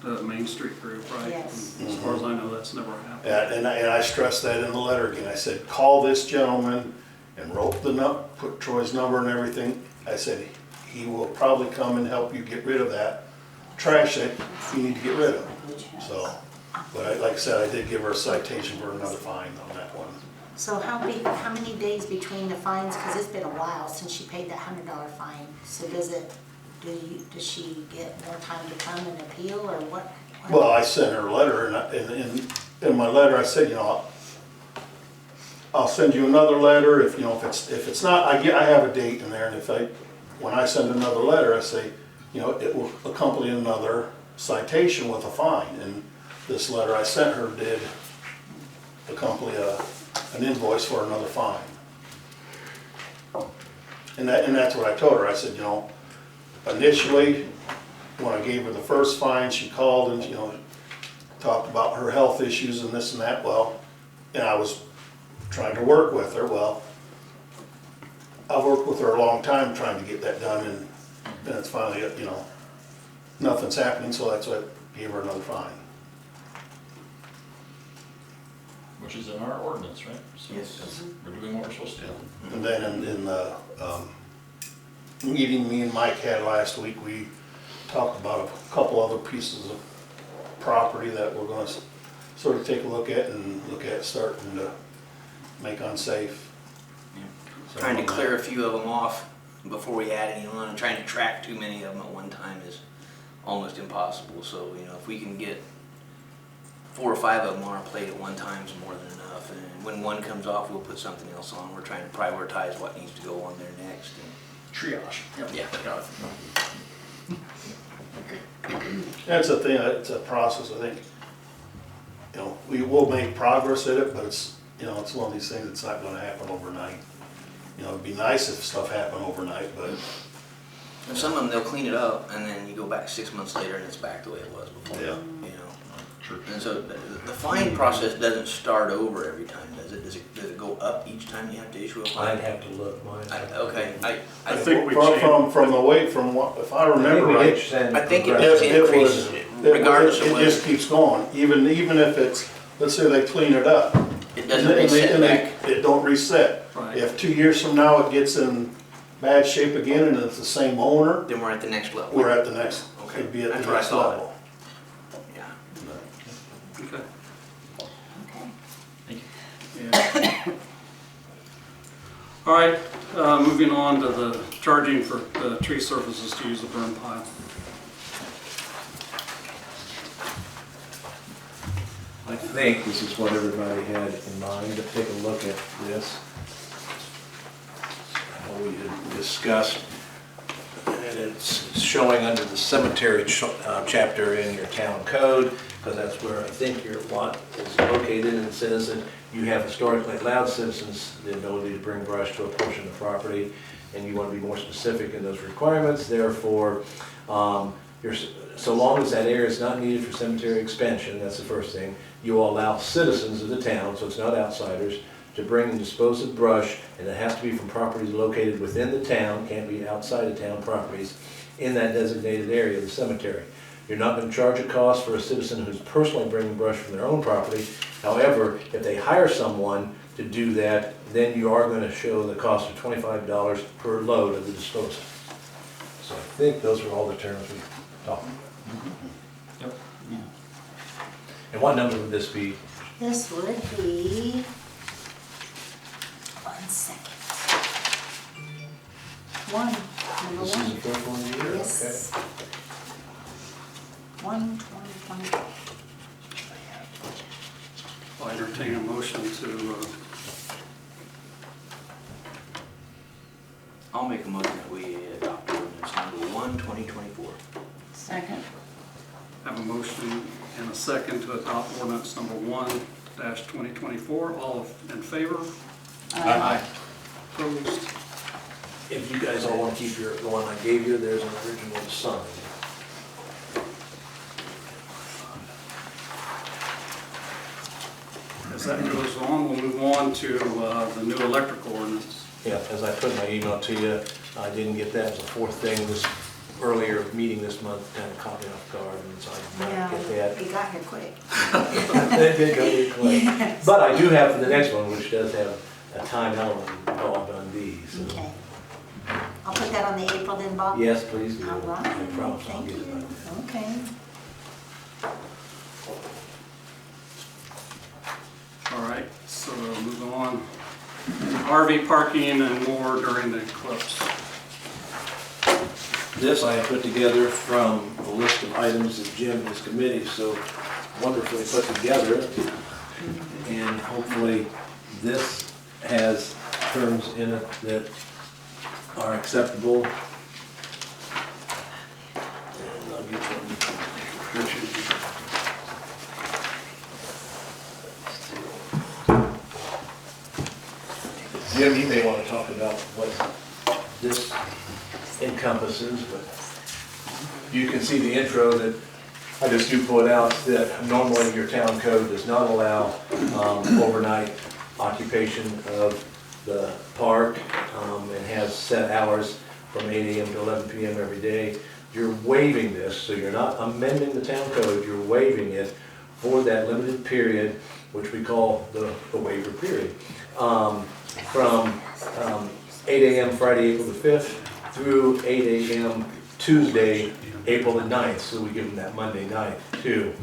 the Main Street group, right? Yes. And as far as I know, that's never happened. Yeah, and I stressed that in the letter again. I said, call this gentleman and wrote put Troy's number and everything. I said, he will probably come and help you get rid of that trash that you need to get rid of. So, but like I said, I did give her a citation for another fine on that one. So how many days between the fines, because it's been a while since she paid that $100 fine. So does she get more time to come and appeal, or what? Well, I sent her a letter, and in my letter, I said, I'll send you another letter if it's not, I have a date in there, and when I send another letter, I say, it will accompany another citation with a fine, and this letter I sent her did accompany an invoice for another fine. And that's what I told her. I said, initially, when I gave her the first fine, she called and, talked about her health issues and this and that. Well, and I was trying to work with her. Well, I've worked with her a long time trying to get that done, and then it's finally, nothing's happening, so that's why I gave her another fine. Which is in our ordinance, right? So Yes. we're doing what we're supposed to do. And then in the meeting me and Mike had last week, we talked about a couple other pieces of property that we're gonna sort of take a look at and starting to make unsafe. So, Trying to clear a few of them off before we add any on, and trying to track too many of them at one time is almost impossible. So, if we can get 4 or 5 of them on our plate at one time is more than enough. And when one comes off, we'll put something else on. We're trying to prioritize what needs to go on there next. triage. Yeah. Got it. That's a thing, it's a process, I think. We will make progress at it, but it's one of these things that's not gonna happen overnight. It'd be nice if stuff happened overnight, but And some of them, they'll clean it up, and then you go back 6 months later, and it's back the way it was before. Yeah. And so the fine process doesn't start over every time, does it? Does it go up each time you have to issue a fine? I'd have to look mine. Okay, I think we from the way, from what, if I remember right, I think it does increase regardless of it whether. just keeps going, even if it's, let's say they clean it up. It doesn't reset back. It don't reset. Right. If 2 years from now it gets in bad shape again and it's the same owner, Then we're at the next level. we're at the next, Okay, it'd be at that's the what I next thought. level. Yeah. Okay. Okay. Yeah. All right, moving on to the charging for the tree surfaces to use the burn pile. I think this is what everybody had in mind, to take a look at this. We had discussed, and it's showing under the cemetery chapter in your town code, because that's where I think your lot is located, and it says that you have historically allowed citizens the ability to bring brush to a portion of the property, and you want to be more specific in those requirements. Therefore, so long as that area is not needed for cemetery expansion, that's the first thing, you will allow citizens of the town, so it's not outsiders, to bring and dispose of brush, and it has to be from properties located within the town, can't be outside of town properties, in that designated area of the cemetery. You're not going to charge a cost for a citizen who's personally bringing brush from their own property. However, if they hire someone to do that, then you are going to show the cost of $25 per load of the disposal. So I think those are all the terms we talked about. Yep. And what number would this be? This would be, 1 second. Number This is one. the first one you hear? Yes. 1/20/20. I'll entertain a motion to, I'll make a motion that we adopt ordinance number 1/2024. Second. have a motion and a second to adopt ordinance number 1-2024. All in favor? Aye. Opposed? If you guys all want to keep the one I gave you, there's an original to sign. As that goes on, we'll move on to the new electrical ordinance. Yeah, as I put in my email to you, I didn't get that as a fourth thing this earlier meeting this month, kind of caught me off guard, and so I did not get that. You got here quick. They did go really quick. But I do have for the next one, which does have a time element involved on these. So. Okay. I'll put that on the April then, Bob? Yes, please do. All right. I promise I'll Thank get it you. done. Okay. All right, so move on. RV parking and more during the eclipse. This I put together from a list of items that Jim and his committee so wonderfully put together. And hopefully this has terms in it that are acceptable. And I'll get one. Jim, you may want to talk about what this encompasses, but you can see the intro that I just do put out that normally your town code does not allow overnight occupation of the park and has set hours from 8 a.m. to 11 p.m. every day. You're waiving this, so you're not amending the town code, you're waiving it for that limited period, which we call the waiver period. From 8 a.m. Friday, April the 5th through 8 a.m. Tuesday, April the 9th. So we give them that Monday night too.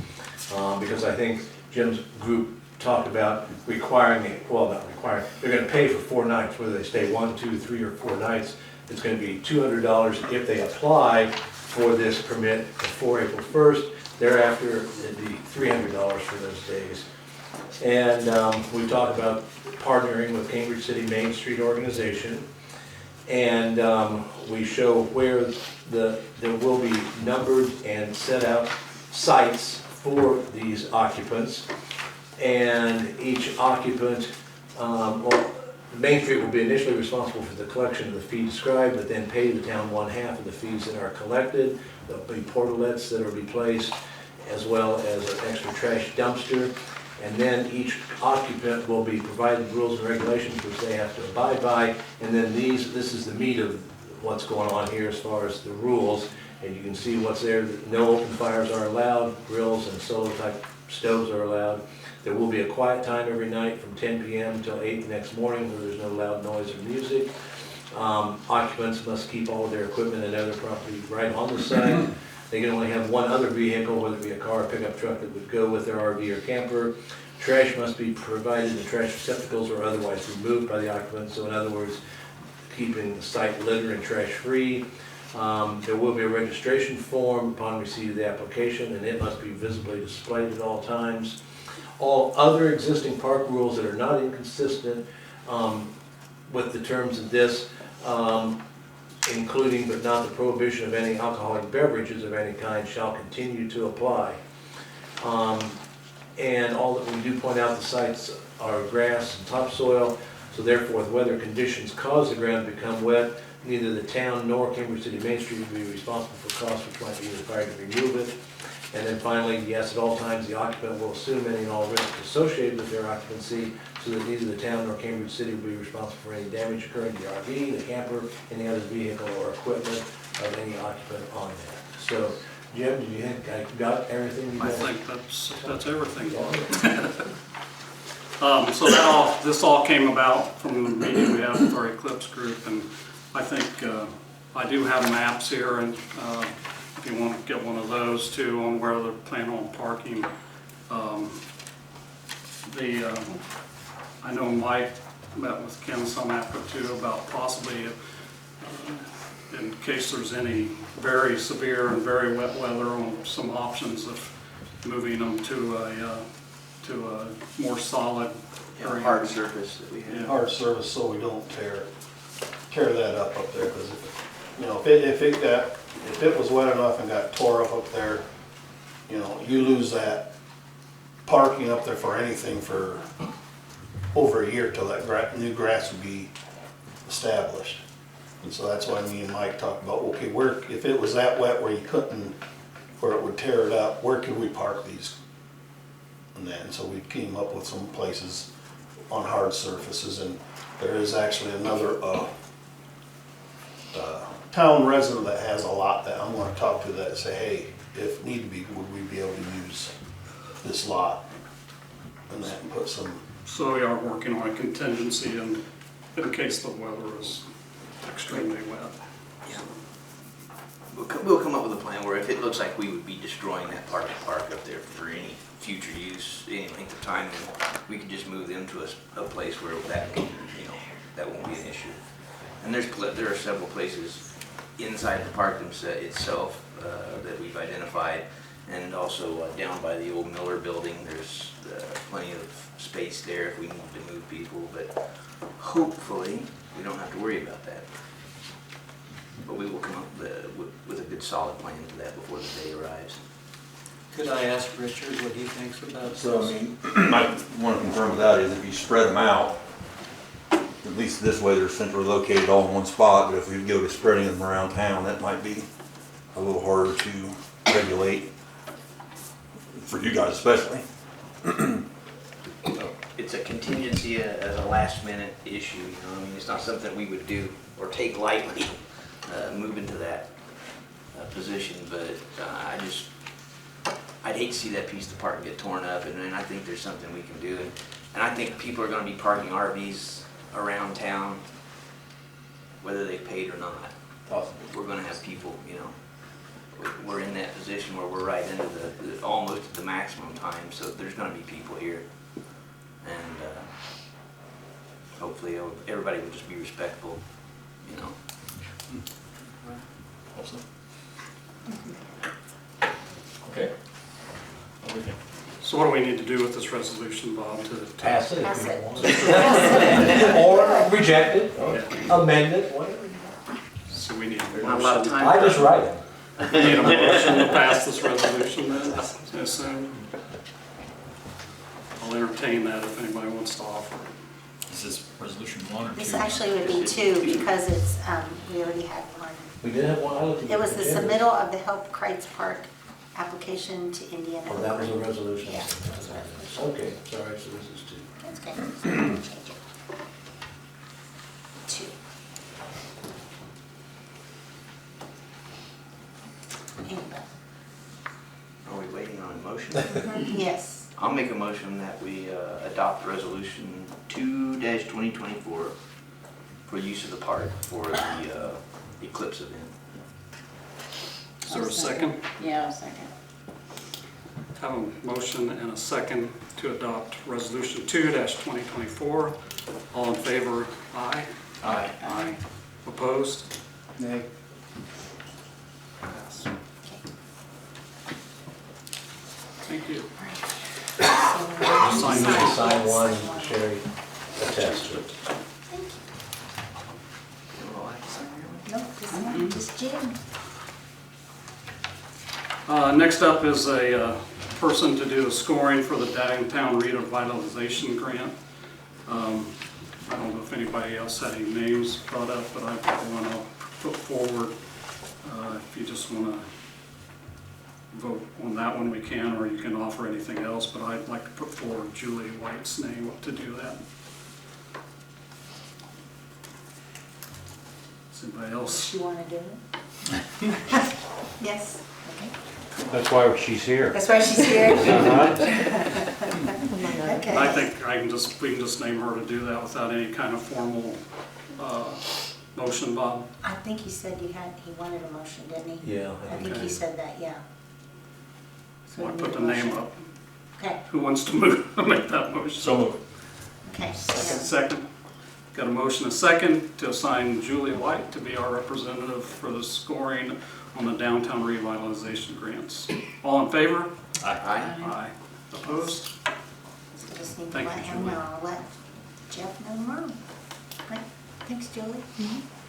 Because I think Jim's group talked about requiring it, well, not requiring, they're going to pay for 4 nights, whether they stay 1, 2, 3, or 4 nights. It's going to be $200 if they apply for this permit before April 1st. Thereafter, it'd be $300 for those days. And we talked about partnering with Cambridge City Main Street Organization. And we show where there will be numbered and set out sites for these occupants. And each occupant, well, Main Street will be initially responsible for the collection of the fee described, but then pay the town 1/2 of the fees that are collected. There'll be portalets that will be placed, as well as an extra trash dumpster. And then each occupant will be provided rules and regulations which they have to abide by. And then this is the meat of what's going on here as far as the rules. And you can see what's there. No open fires are allowed, grills and solar type stoves are allowed. There will be a quiet time every night from 10 p.m. until 8 the next morning where there's no loud noise or music. Occupants must keep all of their equipment and other property right on the site. They can only have one other vehicle, whether it be a car or pickup truck that would go with their RV or camper. Trash must be provided in trash receptacles or otherwise removed by the occupants. So in other words, keeping the site litter and trash free. There will be a registration form upon receipt of the application, and it must be visibly displayed at all times. All other existing park rules that are not inconsistent with the terms of this, including but not the prohibition of any alcoholic beverages of any kind, shall continue to apply. And all that we do point out, the sites are grass and topsoil, so therefore if weather conditions cause the ground to become wet, neither the town nor Cambridge City Main Street will be responsible for costs which might be required to remove it. And then finally, yes, at all times the occupant will assume any and all risks associated with their occupancy, so that neither the town nor Cambridge City will be responsible for any damage occurring to the RV, the camper, any other vehicle or equipment of any occupant on that. So, Jim, do you think I got everything you I guys? think that's everything. So this all came about from the meeting we had with our Eclipse group, and I think I do have maps here, and if you want to get one of those too on where they're planning on parking. I know Mike met with Ken some after too about possibly, in case there's any very severe and very wet weather, on some options of moving them to a more solid area. Hard surface that we have. Yeah. Hard surface so we don't tear that up there, because if it was wet enough and got tore up there, you know, you lose that parking up there for anything for over a year till that new grass would be established. And so that's why me and Mike talked about, okay, where, if it was that wet where you couldn't, where it would tear it up, where could we park these? And then, so we came up with some places on hard surfaces, and there is actually another, town resident that has a lot that I'm gonna talk to that say, hey, if need be, would we be able to use this lot? And that, and put some, So we are working on a contingency in case the weather is extremely wet. Yeah. We'll come up with a plan where if it looks like we would be destroying that park up there for any future use, any length of time, then we could just move them to a place where that, you know, that won't be an issue. And there are several places inside the park itself that we've identified, and also down by the old Miller building, there's plenty of space there if we need to move people, but hopefully we don't have to worry about that. But we will come up with a good solid plan for that before the day arrives. Could I ask Richard what he thinks about this? So, I mean, my one concern with that is if you spread them out, at least this way they're centrally located all in one spot, but if we go to spreading them around town, that might be a little harder to regulate, for you guys especially. It's a contingency as a last minute issue, you know, I mean, it's not something we would do or take lightly, move into that position, but I'd hate to see that piece of the park get torn up, and I think there's something we can do, and I think people are gonna be parking RVs around town, whether they paid or not. Possibly. We're gonna have people, you know, we're in that position where we're right into the almost at the maximum time, so there's gonna be people here. And hopefully everybody will just be respectful, you know. Also. Okay. What do we think? So what do we need to do with this resolution, Bob, to Pass it Pass if you it. want it. Or reject it, or amend it, whatever. So we need a Not a lot of motion. time. I just write them. We need a motion to pass this resolution then, I assume. I'll entertain that if anybody wants to offer. Is this resolution 1 or 2? This actually would be 2 because it's, we already had one. We did have one, I looked at It was the agenda. submittal of the Help Kreitz Park application to Indiana. Oh, that was a resolution? Yeah, that was a resolution. Okay, sorry, so this is 2. That's okay. So we'll change it. 2. Anybody? Are we waiting on a motion? Yes. I'll make a motion that we adopt resolution 2-2024 for use of the park for the eclipse event. Is there a second? Yeah, I'll second. Have a motion and a second to adopt resolution 2-2024. All in favor, aye? Aye. Aye. Opposed? Nay. Pass. Thank you. So, Sign You need to this. sign one, Sherry, attest to it. Thank you. Oh, I have to sign here? Nope, this one, just Jim. Next up is a person to do the scoring for the downtown revitalization grant. I don't know if anybody else had any names brought up, but I've got one I'll put forward. If you just want to vote on that one, we can, or you can offer anything else, but I'd like to put forward Julie White's name to do that. Does anybody else? You want to do it? Yes. Okay. That's why she's here. That's why she's here. I Okay. think we can just name her to do that without any kind of formal motion, Bob. I think he said he wanted a motion, didn't he? Yeah, I think he said that, yeah. So So I we put need the a name motion. up. Okay, Who wants to make that motion? So moved. okay. Second. Got a motion, a second, to assign Julie White to be our representative for the scoring on the downtown revitalization grants. All in favor? Aye. Aye. Opposed? So just need to Thank let you, him Julie. know, I'll let Jeff know tomorrow. Right, thanks, Julie.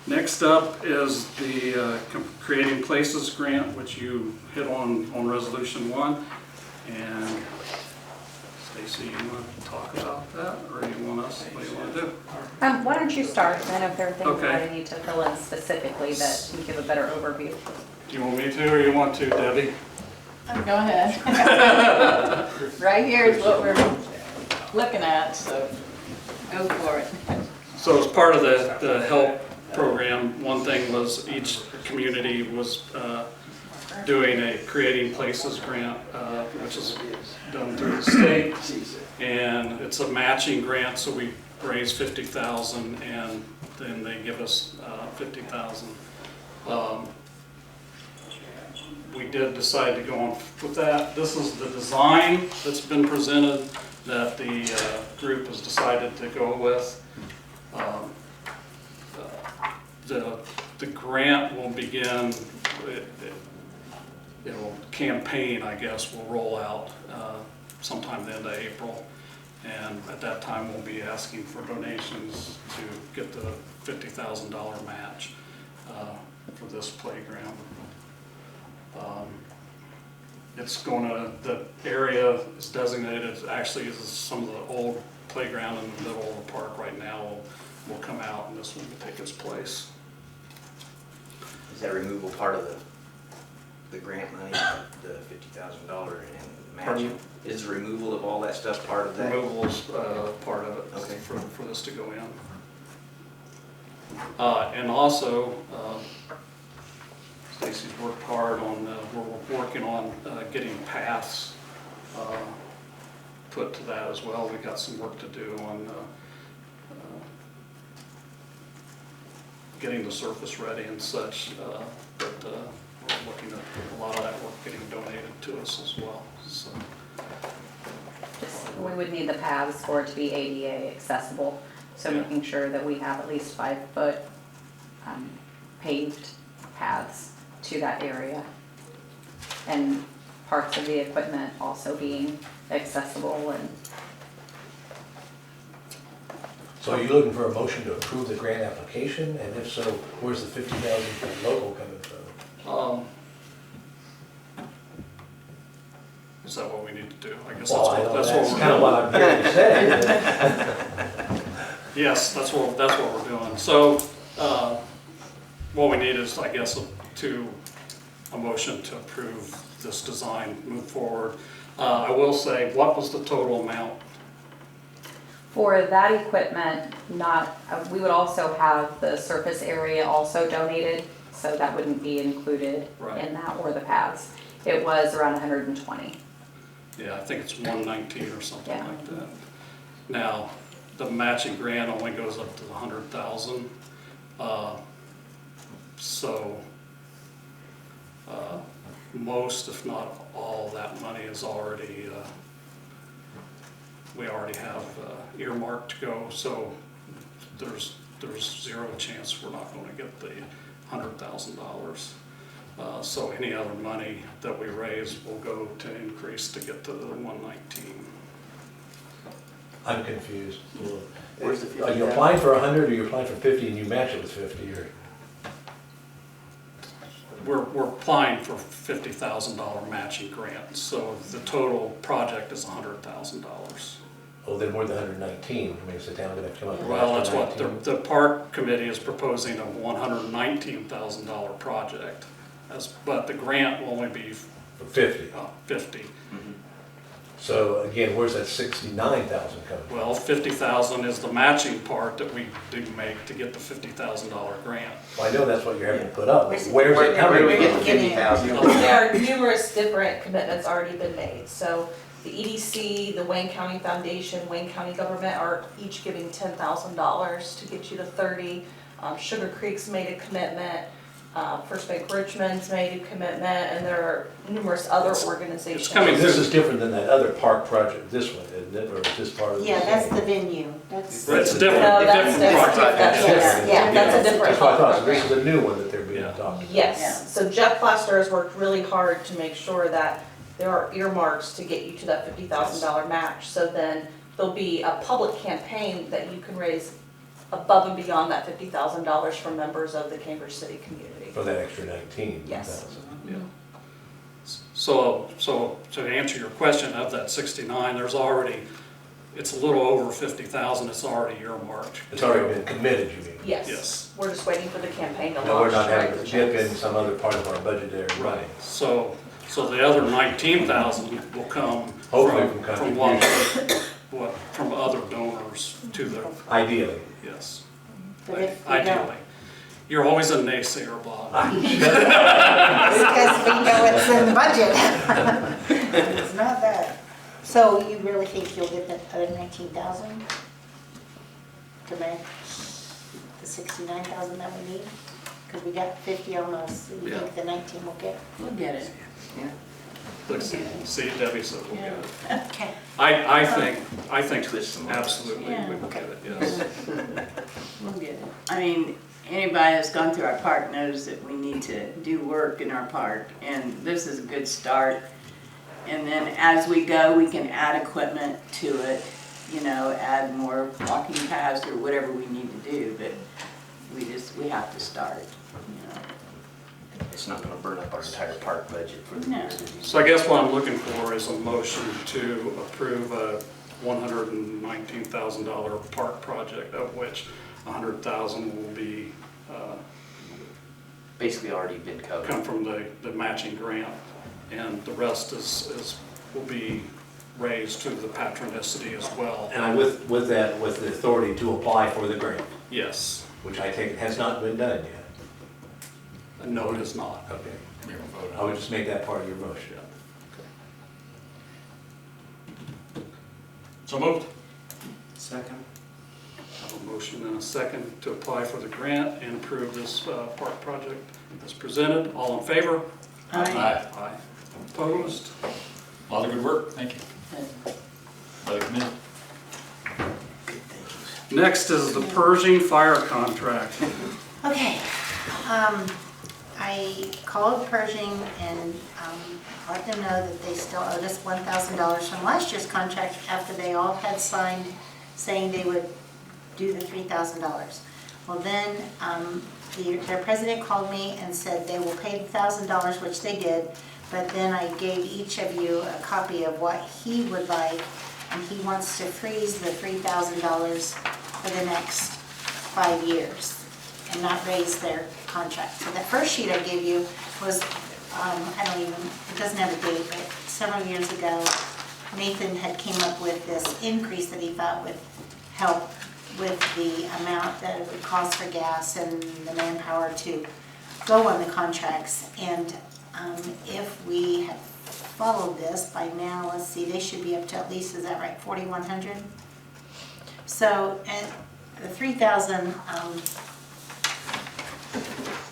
Next up is the Creating Places grant, which you hit on Resolution 1. And Stacy, you want to talk about that, or you want us, what do you want to do? Why don't you start, and then if there are things Okay. that I need to fill in specifically that can give a better overview. Do you want me to, or you want to, Debbie? Go ahead. Right here is what we're looking at, so go for it. So as part of the help program, one thing was each community was doing a Creating Places grant, which is done through the state. And it's a matching grant, so we raise $50,000 and then they give us $50,000. We did decide to go on with that. This is the design that's been presented that the group has decided to go with. The grant will begin, it'll campaign, I guess, will roll out sometime the end of April. And at that time, we'll be asking for donations to get the $50,000 match for this playground. It's the area is designated, actually is some of the old playground in the middle of the park right now will come out, and this one will take its place. Is that removal part of the grant money, the $50,000 and matching? Pardon? Is the removal of all that stuff part of that? Removal is part of it, Okay. for this to go in. And also, Stacy's worked hard on, we're working on getting paths put to that as well. We've got some work to do on getting the surface ready and such, but we're looking at a lot of that work getting donated to us as well. So. We would need the paths for it to be ADA accessible, so Yeah. making sure that we have at least 5-foot paved paths to that area. And parts of the equipment also being accessible. And So are you looking for a motion to approve the grant application? And if so, where's the $50,000 from local coming from? Is that what we need to do? I guess Well, I know that's that's what kind of what I'm hearing you say. Yes, that's what we're doing. So, what we need is, I guess, a motion to approve this design, move forward. I will say, what was the total amount? for that equipment, we would also have the surface area also donated, so that wouldn't be included Right. in that or the paths. It was around 120. Yeah, I think it's 119 or something Yeah. like that. Now, the matching grant only goes up to the 100,000. So, most, if not all, that money is already, we already have earmarked to go. So, there's zero chance we're not going to get the $100,000. So any other money that we raise will go to increase to get to the 119. I'm confused. Where's the Are you applying for 100 or you're applying for 50 and you match it with 50 or? We're applying for $50,000 matching grant, so the total project is $100,000. Oh, then more than 119, I mean, is the town gonna have to come up with Well, that's extra what 19? the park committee is proposing, a $119,000 project. But the grant will only be For 50. 50. So again, where's that 69,000 coming from? Well, 50,000 is the matching part that we do make to get the $50,000 grant. Well, I know that's what you're having to put up, but Where's where's it- it coming Where do we get the from? 50,000? There are numerous different commitments already been made. So the EDC, the Wayne County Foundation, Wayne County government are each giving $10,000 to get you to 30. Sugar Creek's made a commitment. First Bank Richmond's made a commitment, and there are numerous other organizations. coming- This is different than that other park project, this one, isn't it, or is this part of the Yeah, that's same? the venue. That's. It's different. No, that's different different. project. That's- Yeah, that's a different. That's what I thought, so this is a new one that they're being Yeah. talked about. Yes, so Jeff Plaster has worked really hard to make sure that there are earmarks to get you to that $50,000 match. So then there'll be a public campaign that you can raise above and beyond that $50,000 from members of the Cambridge City community. For that extra 19,000. Yes. So to answer your question, of that 69, there's already, it's a little over 50,000, it's already earmarked. It's already been committed, you mean? Yes. Yes. We're just waiting for the campaign to launch. No, we're not having write to the dip checks. in some other part of our budgetary money. So the other 19,000 will come Hopefully from other donors to the, Ideally. yes, But if we ideally. You're always a naysayer, Bob. Because we know it's in the budget. It's not that. So you really think you'll get that other 19,000 to make the 69,000 that we need? Because we got 50 almost. You Yeah. think the 19 will get? We'll get it. Yeah. Look, see, Debbie said we'll get it. Okay. I think Twist some arms. absolutely Yeah. we will get it, yes. We'll get it. I mean, anybody that's gone through our park knows that we need to do work in our park, and this is a good start. And then as we go, we can add equipment to it, you know, add more walking paths or whatever we need to do, but we have to start, you know. It's not gonna burn up our entire park budget for the No. year. So I guess what I'm looking for is a motion to approve a $119,000 park project, of which 100,000 will be, Basically already been covered. come from the matching grant, and the rest will be raised to the patronicity as well. And with the authority to apply for the grant, Yes, which I take has not been done yet. no, it is not. Okay. We haven't voted I on would it. just make that part of your motion. So moved. Second. Have a motion and a second to apply for the grant and approve this park project as presented. All in favor? Aye. Aye. Opposed? A lot of good work, thank you. By the committee. Next is the Pershing fire contract. Okay, I called Pershing and let them know that they still owed us $1,000 from last year's contract after they all had signed saying they would do the $3,000. Well then, their president called me and said they will pay the $1,000, which they did, but then I gave each of you a copy of what he would like, and he wants to freeze the $3,000 for the next 5 years and not raise their contract. So that first sheet I gave you was, it doesn't have a date, but several years ago, Nathan had came up with this increase that he thought would help with the amount that it would cost for gas and the manpower to go on the contracts. And if we have followed this by now, let's see, they should be up to at least, is that right, 4,100? So, and the 3,000,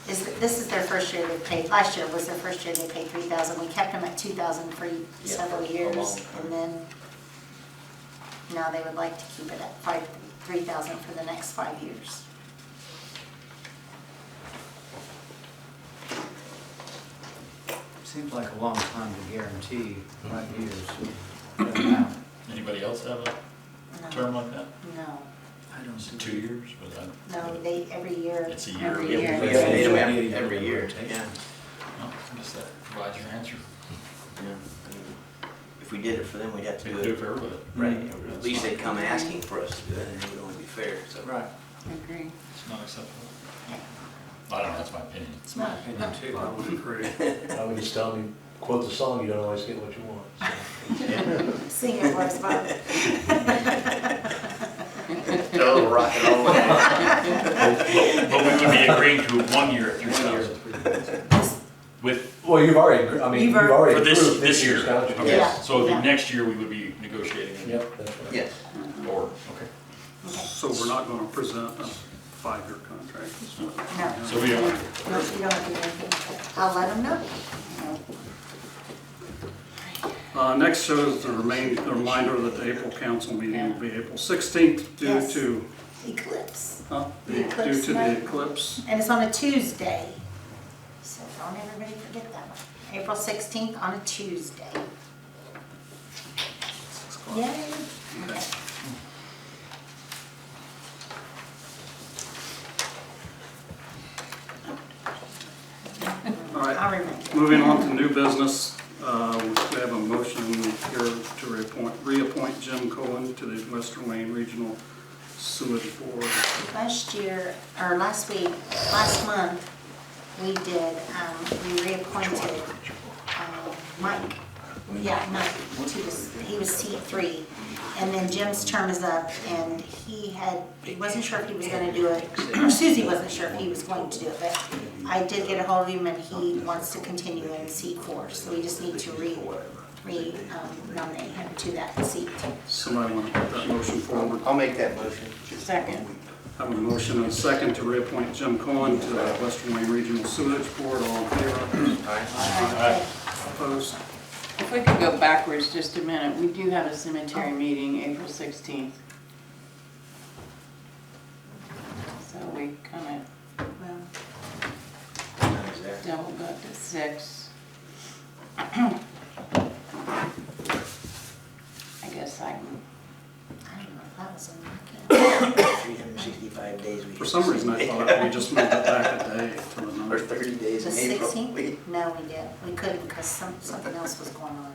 this is their first year they paid. Last year was their first year they paid 3,000. We kept them at 2,000 for several for a years, long time. and then now they would like to keep it at 3,000 for the next 5 years. Seems like a long time to guarantee 5 years. Right now. Anybody else have a No. term like that? No, I don't see. 2 years, was that? no, they, every year. It's a year. Every Yeah, year. we have to pay them every year, yeah. Oh, I guess that provides your answer. Yeah. I mean, if we did it for them, we'd have to Do do it it. for everybody. Right, at least they'd come asking for us to do it, and it would only be fair, so. Right. Agree. It's not acceptable. I don't know, that's my opinion. It's my opinion too. I would agree. I would just tell them, quote the song, you don't always get what you want. So. Sing it for us, Bob. Oh, rock and roll. But we would be agreeing to 1 year at 3,000. With, Well, you've already, you've already For this- approved this this year's year. contract. okay, Yeah. so the Yeah. next year we would be negotiating. Yep, that's right. Yes. Or, okay. So we're not going to present a 5-year contract. No. So we don't, No, you don't do anything. I'll let them know. Next shows the reminder that the April council meeting will be April 16th due Yes. to, Eclipse. due eclipse to the night. eclipse. And it's on a Tuesday. So don't everybody forget that one. April 16th on a Tuesday. Yay. Okay. Moving on to new business, we have a motion here to reappoint Jim Cohen to the Western Wayne Regional Sewage Board. Last month, we did, we reappointed Mike. Yeah, Mike, he was seat 3. And then Jim's term is up, and he wasn't sure if he was gonna do it, or Susie wasn't sure if he was going to do it, but I did get a hold of him, and he wants to continue in seat 4, so we just need to nominate him to that seat. Somebody want to put that motion forward? I'll make that motion. Second. I have a motion and a second to reappoint Jim Cohen to the Western Wayne Regional Sewage Board. All in favor? Aye. Opposed? If we could go backwards just a minute, we do have a cemetery meeting April 16th. So we kind of double booked at 6. I guess I can. I don't know if that was in the 365 days. For some reason, I thought we just moved it back a day to the Or 9th. 30 days The in April. 16th? No, we didn't. We couldn't because something else was going on.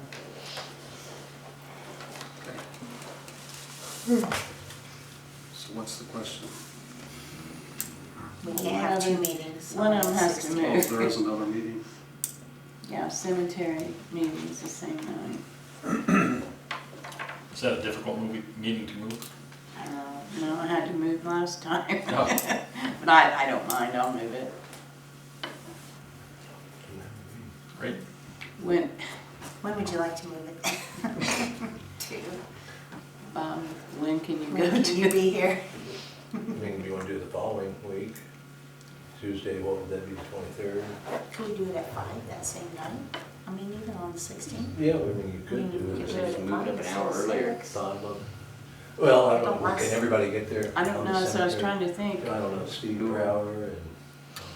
So what's the question? We can't have 2 meetings. One of on them the has to 16th. Oh, if there is another meeting. Yeah, cemetery meeting's the same night. Is that a difficult meeting to move? No, I had to move last time. Oh. But I don't mind, I'll move it. Great. When, When would you like to move it? To? when can you go When to? can you be here? I mean, do you want to do it the following week? Tuesday, what would that be, the 23rd? Could we do it at 5 that same night? I mean, even on the 16th? Yeah, I mean, you could do You it. could do it at Move it 5 up an hour instead of earlier. 6. Well, I don't Don't know, last- can everybody get there? I don't on the know, so I was cemetery? trying to think. I don't know, Steve Brower and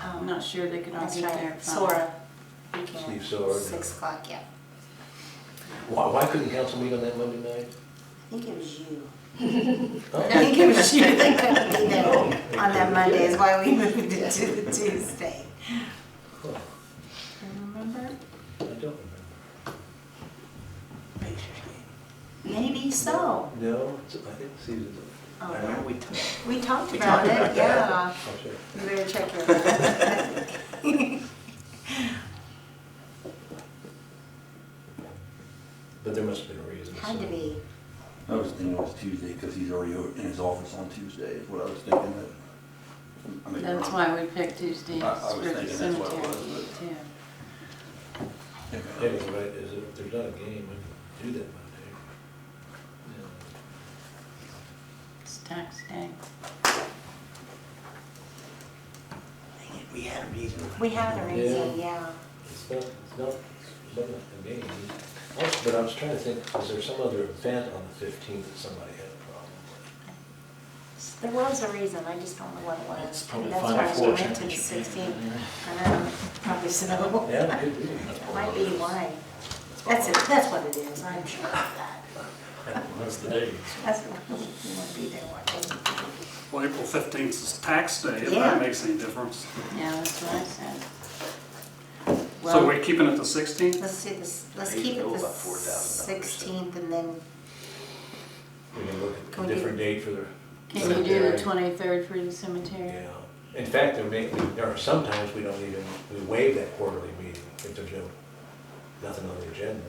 I'm not sure they can all That's get there. right. Sora. We can. Steve Sword. 6 o'clock, yeah. why couldn't council meet on that Monday night? I think it was you. Oh. I think it was you that couldn't be there on that Monday, is why we moved it to the Tuesday. Huh, Remember? I don't remember. Maybe so. No, I think Steve's. Oh, I remember we talked about it, yeah. I'll check. You better check your. But there must have been a reason. Had to so- be. I was thinking it was Tuesday because he's already in his office on Tuesday is what I was thinking. I may be That's wrong. why we picked Tuesdays I was for the thinking that's what it cemetery was, meeting too. Anyway, if there's not a game, we can do that Monday. It's tax day. We had a reason. We had a reason, yeah. It's not a game. But I was trying to think, was there some other event on the 15th that somebody had a problem with? There was a reason, I just don't know what it was. It's probably That's Final why Four we went to the championship. 16th. I know, probably so. Yeah, it could be. That might be why. That's it, that's what it is, I'm sure of that. What's the date? That's what, we want to be there one day. Well, April 15th is tax day, if Yeah. that makes any difference. Yeah, that's what I said. So Well, we're keeping it the 16th? Let's see this, let's Maybe keep it go the about $4,000, 16th and then, We can look Can at we a different date for the can you do the cemetery. 23rd for the cemetery? Yeah. In fact, there are sometimes we don't even, we waive that quarterly meeting if there's nothing on the agenda.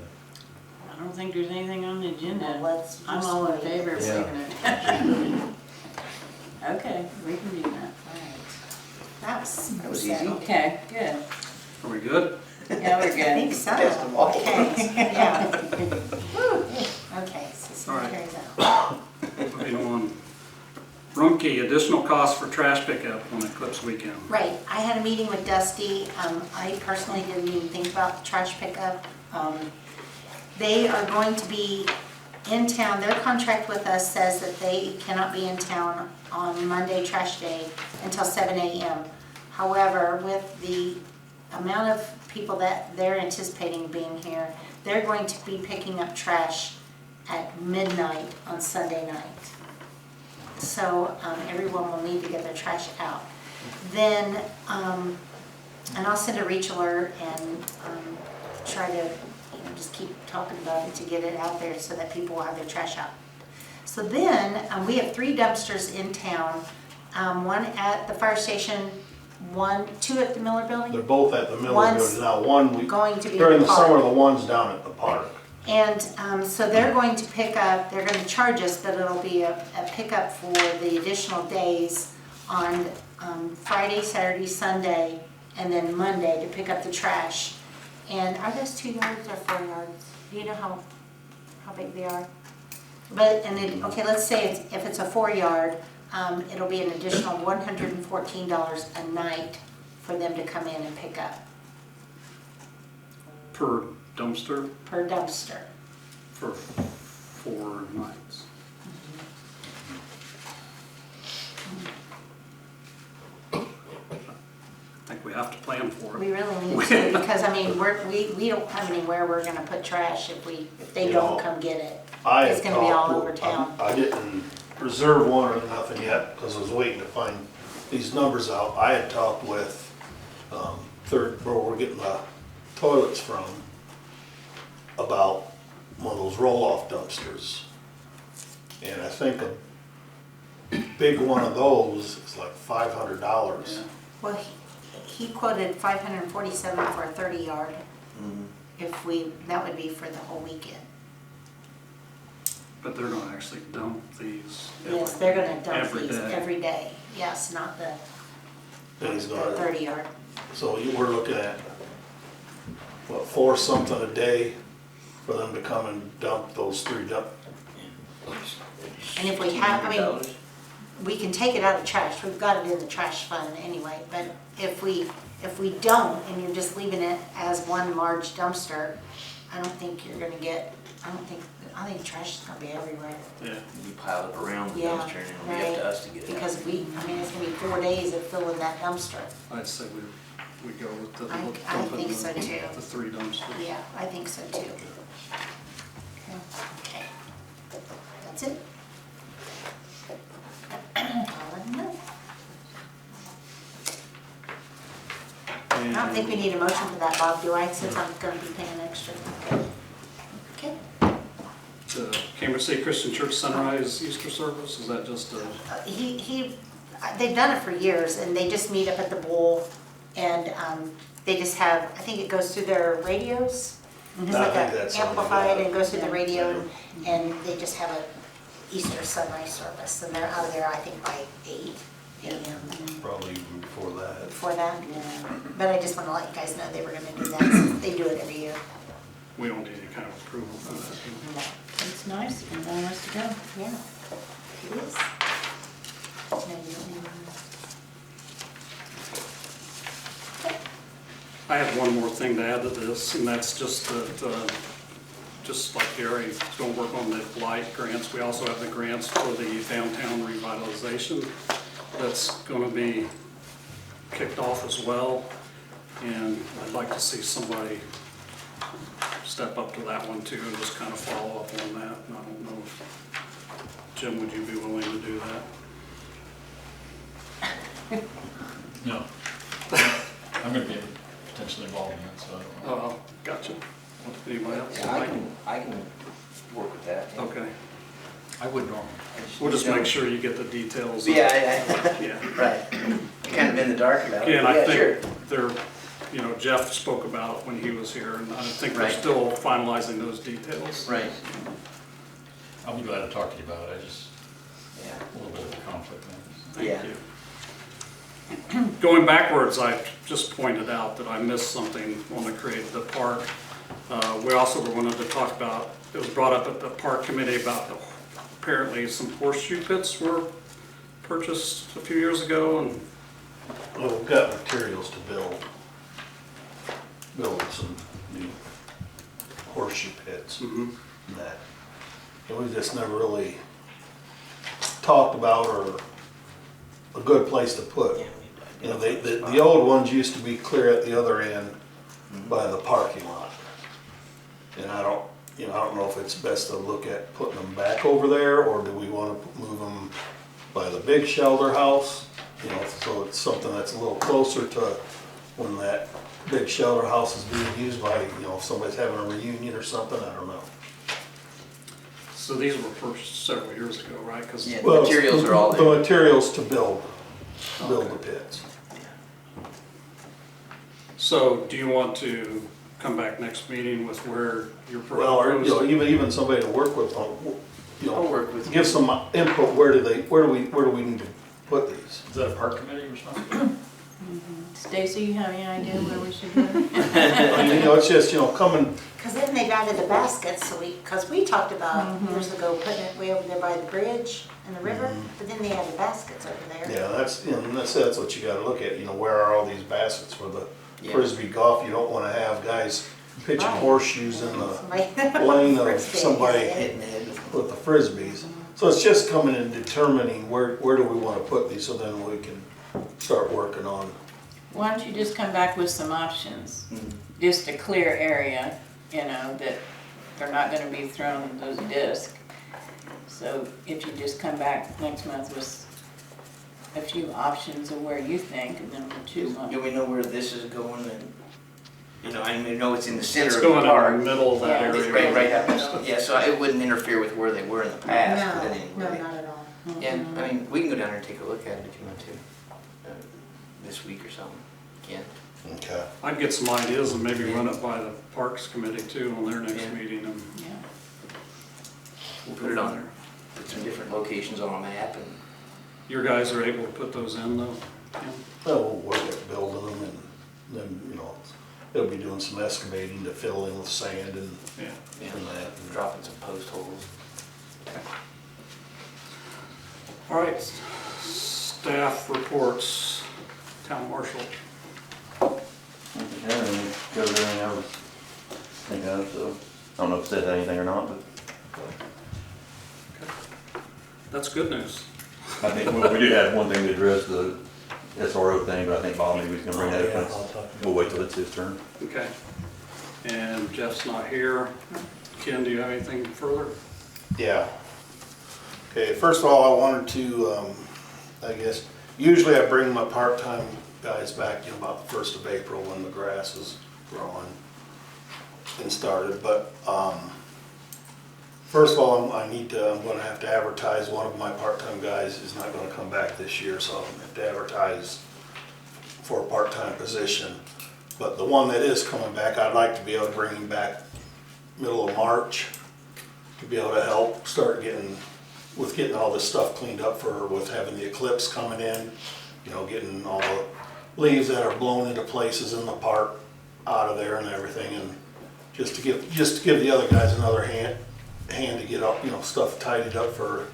I don't think there's anything on the well, agenda. let's. I'm just all in wait. favor of Yeah. waiving it. Okay, we can do that. Alright. That was That was easy. settled. Okay, good. Are we good? Yeah, we're I think good. so. Best of all. Okay, yeah. Whew. Okay, so All right. cemetery's out. Moving on. Rumpke, additional cost for trash pickup on Eclipse weekend. Right, I had a meeting with Dusty. I personally didn't even think about the trash pickup. They are going to be in town. Their contract with us says that they cannot be in town on Monday trash day until 7 a.m. However, with the amount of people that they're anticipating being here, they're going to be picking up trash at midnight on Sunday night. So everyone will need to get their trash out. Then And I'll send a reach alert and try to, just keep talking about it to get it out there so that people will have their trash out. So then, we have 3 dumpsters in town, one at the fire station, 2 at the Miller Building. They're both at the Miller One's Building. Now, one, going to be during in the the park. summer, the one's down at the park. And so they're going to pick up, they're going to charge us, but it'll be a pickup for the additional days on Friday, Saturday, Sunday, and then Monday to pick up the trash. And are those 2 yards or 4 yards? Do you know how big they are? But, and then, okay, let's say if it's a 4 yard, it'll be an additional $114 a night for them to come in and pick up Per dumpster per dumpster. for 4 nights. I think we have to plan for it. We really need to, because I mean, we don't have anywhere we're gonna put trash if they don't come get it. It's gonna be all over town. I didn't reserve one or nothing yet, because I was waiting to find these numbers out. I had talked with, where we're getting the toilets from, about one of those roll-off dumpsters. And I think a big one of those is like $500. Well, he quoted $547 for a 30 yard. That would be for the whole weekend. But they're gonna actually dump these. Yes, they're gonna dump every these day. every day. Yes, not the And he's gonna, 30 yard. so we're looking at, what, 4 something a day for them to come and dump those 3 dump. And if we have, I mean, we can take it out of trash. We've got it in the trash fund anyway. But if we don't, and you're just leaving it as one large dumpster, I don't think you're gonna get. I think trash is gonna be everywhere. Yeah. You pile it around the Yeah, dumpster and it'll be up to us to get it out. Because it's gonna be 4 days of filling that dumpster. I'd say we go with the I dumping think so the too. 3 dumpsters. Yeah, I think so too. Okay. That's it. I'll let them know. I don't think we need a motion for that, Bob, do I, since I'm gonna be paying extra? Okay. The Cambridge City Christian Church Sunrise Easter service, is that just a? They've done it for years, and they just meet up at the bowl, and they just have, I think it goes through their radios. It's I like think that's amplified and goes through the radio, and they just have a Easter sunrise service, and they're out of there, I think, by 8 a.m. Probably even before that. Before that. But I just want to let you guys know they were gonna do that, since they do it every year. We don't need any kind of approval for that. It's nice, and no one wants to go. Yeah, it is. No, you don't need one. I have one more thing to add to this, and that's just that, just like Gary is going to work on the blight grants, we also have the grants for the downtown revitalization. That's going to be kicked off as well, and I'd like to see somebody step up to that one too and just kind of follow up on that. And I don't know, Jim, would you be willing to do that? No. I'm gonna be potentially involved in it, so I don't know. Oh, gotcha. Anybody else? Yeah, I can work with that. yeah. Okay. I would normally. We'll just make sure you get the details. Yeah, Yeah. right. Kind of in the dark about it. Again, I Yeah, sure. think they're, Jeff spoke about it when he was here, and I think they're Right. still finalizing those details. Right, I'll be glad to talk to you about it, yeah. a little bit of a conflict there. Yeah. Thank you. Going backwards, I just pointed out that I missed something when I created the park. We also wanted to talk about, it was brought up at the park committee about apparently some horseshoe pits were purchased a few years ago, and Well, we've got materials to build some new horseshoe pits and that. And we just never really talked about or a good place to put. You know, the old ones used to be clear at the other end by the parking lot. And I don't know if it's best to look at putting them back over there, or do we want to move them by the big shelter house? So it's something that's a little closer to when that big shelter house is being used by, you know, if somebody's having a reunion or something, I don't know. So these were purchased several years ago, right? 'Cause Yeah, the materials are all The there. materials to build the pits. So do you want to come back next meeting with where you're Well, or, you know, proposed? even somebody to work with, you I'll know, work with you. give some input, where do we need to put these? Is that a park committee responsibility? Stacy, you have any idea where we should go? I mean, you know, it's just, you know, coming, Because then they've added the baskets, so because we talked about years ago putting it way over there by the bridge and the river, but then they added baskets over there. yeah, that's, you know, that's what you gotta look at, you know, where are all these baskets for the Yeah. frisbee golf? You don't wanna have guys pitching Right. horseshoes in the Somebody- lane of Frisbee, somebody yeah. Hitting the head with with the frisbees. So it's just coming and determining where do we wanna put these, so then we can start working on. Why don't you just come back with some options? Mhm. Just a clear area, you know, that they're not gonna be thrown those discs. So if you just come back next month with a few options of where you think, and then we'll choose one. Do we know where this is going and, you know, I mean, I know it's in the center It's of the going in the park. middle of that Yeah. area. Right out, yeah, so it wouldn't interfere with where they were in the past, but No, anyway. not at all. Yeah, I mean, we can go down there and take a look at it if you want to, this week or something, Ken. Okay. I'd get some ideas and maybe run it by the Parks Committee too on their next Yeah. meeting, and Yeah. we'll Put it go on from there. there. Put some different locations on a map and. Your guys are able to put those in though? Kim? Well, we'll work at building them and then, you know, they'll be doing some excavating to fill in with sand and Yeah. and that. and Dropping some post holes. All right, staff reports, town marshal. Yeah, and covered everything I was thinking of, so I don't know if it said anything or not, but That's good news. I think, well, we did have one thing to address, the SRO thing, but I think Bob maybe was gonna bring that Yeah, up. I'll talk. We'll wait till it's his turn. Okay. And Jeff's not here. Ken, do you have anything further? Yeah. Okay, first of all, I wanted to, I guess, usually I bring my part-time guys back, you know, about the 1st of April when the grass is growing and started, but, first of all, I'm gonna have to advertise. One of my part-time guys is not gonna come back this year, so I'm gonna have to advertise for a part-time position. But the one that is coming back, I'd like to be able to bring him back middle of March to be able to help start getting all this stuff cleaned up with having the eclipse coming in, you know, getting all the leaves that are blown into places in the park out of there and everything, and just to give the other guys another hand to get up, you know, stuff tidied up for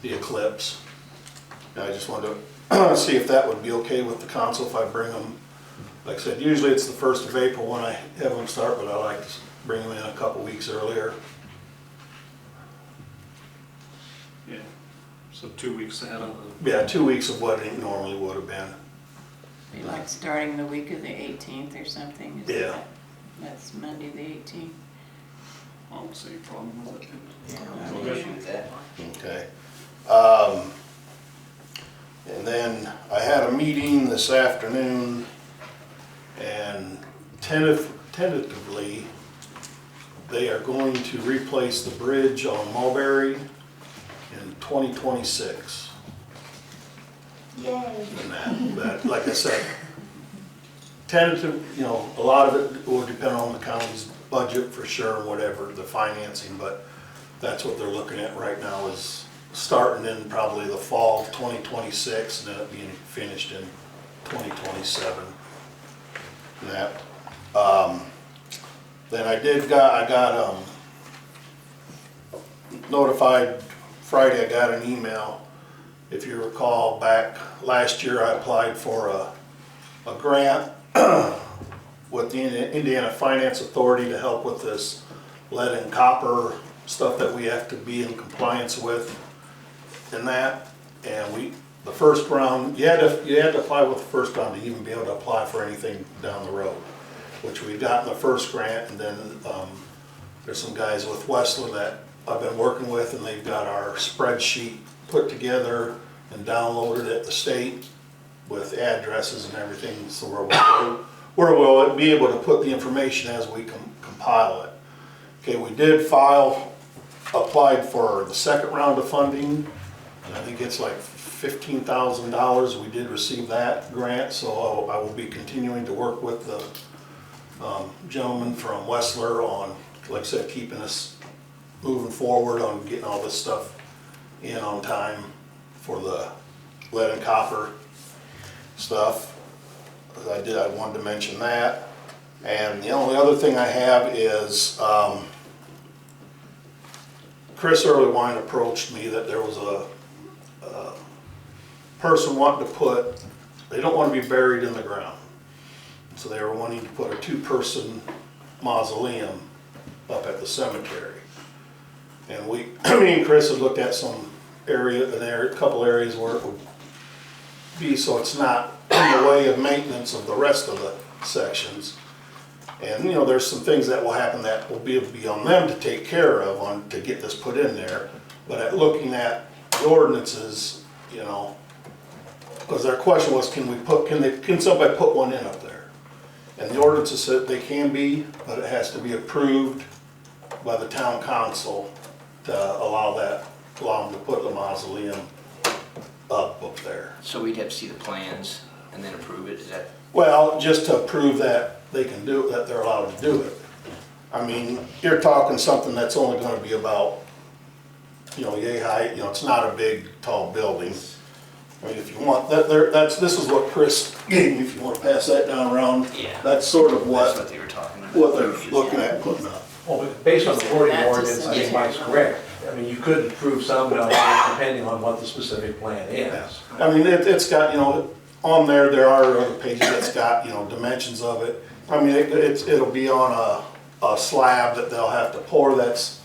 the eclipse. And I just wanted to see if that would be okay with the council if I bring them. Like I said, usually it's the 1st of April when I have them start, but I like to bring them in a couple weeks earlier. Yeah. So 2 weeks ahead of the, Yeah, 2 weeks of what it normally would have been. Be like starting the week of the 18th or something. Is Yeah. that- That's Monday, the 18th. I don't see a problem with it. Yeah, no issue with that. Okay. And then I had a meeting this afternoon, and tentatively, they are going to replace the bridge on Mulberry in 2026. Yay. And that, like I said, tentative, you know, a lot of it will depend on the county's budget for sure, whatever, the financing, but that's what they're looking at right now, is starting in probably the fall of 2026 and then it being finished in 2027. And that, then I got notified Friday, I got an email. If you recall, back last year I applied for a grant with the Indiana Finance Authority to help with this lead and copper stuff that we have to be in compliance with and that. And the first round, you had to apply with the first round to even be able to apply for anything down the road, which we got in the first grant. And then there's some guys with Westler that I've been working with, and they've got our spreadsheet put together and downloaded at the state. with addresses and everything, so we'll be able to put the information as we compile it. Okay, we did applied for the second round of funding, and I think it's like $15,000. We did receive that grant, so I will be continuing to work with the gentleman from Westler on, like I said, keeping us moving forward on getting all this stuff in on time for the lead and copper stuff. I wanted to mention that. And the only other thing I have is Chris Earlywine approached me that there was a person wanting to they don't want to be buried in the ground. So they were wanting to put a 2-person mausoleum up at the cemetery. And me and Chris have looked at some a couple areas where it would be so it's not in the way of maintenance of the rest of the sections. And there's some things that will happen that will be on them to take care of to get this put in there. But looking at the ordinances, because their question was, can somebody put one in up there? And the ordinances said they can be, but it has to be approved by the town council to allow them to put the mausoleum up there. So we'd have to see the plans and then approve it, is that? Well, just to prove that they can do it, that they're allowed to do it. I mean, you're talking something that's only gonna be about, yay high, it's not a big, tall building. I mean, if you want, this is what Chris gave me, if you want to pass that down around. Yeah. That's sort of That's what they were talking about. what they're looking at putting up. Well, but based on the wording ordinance, I think Mike's correct. I mean, you could approve some, depending on what the specific plan is. I mean, it's got, on there are other pages that's got, dimensions of it. I mean, it'll be on a slab that they'll have to pour that's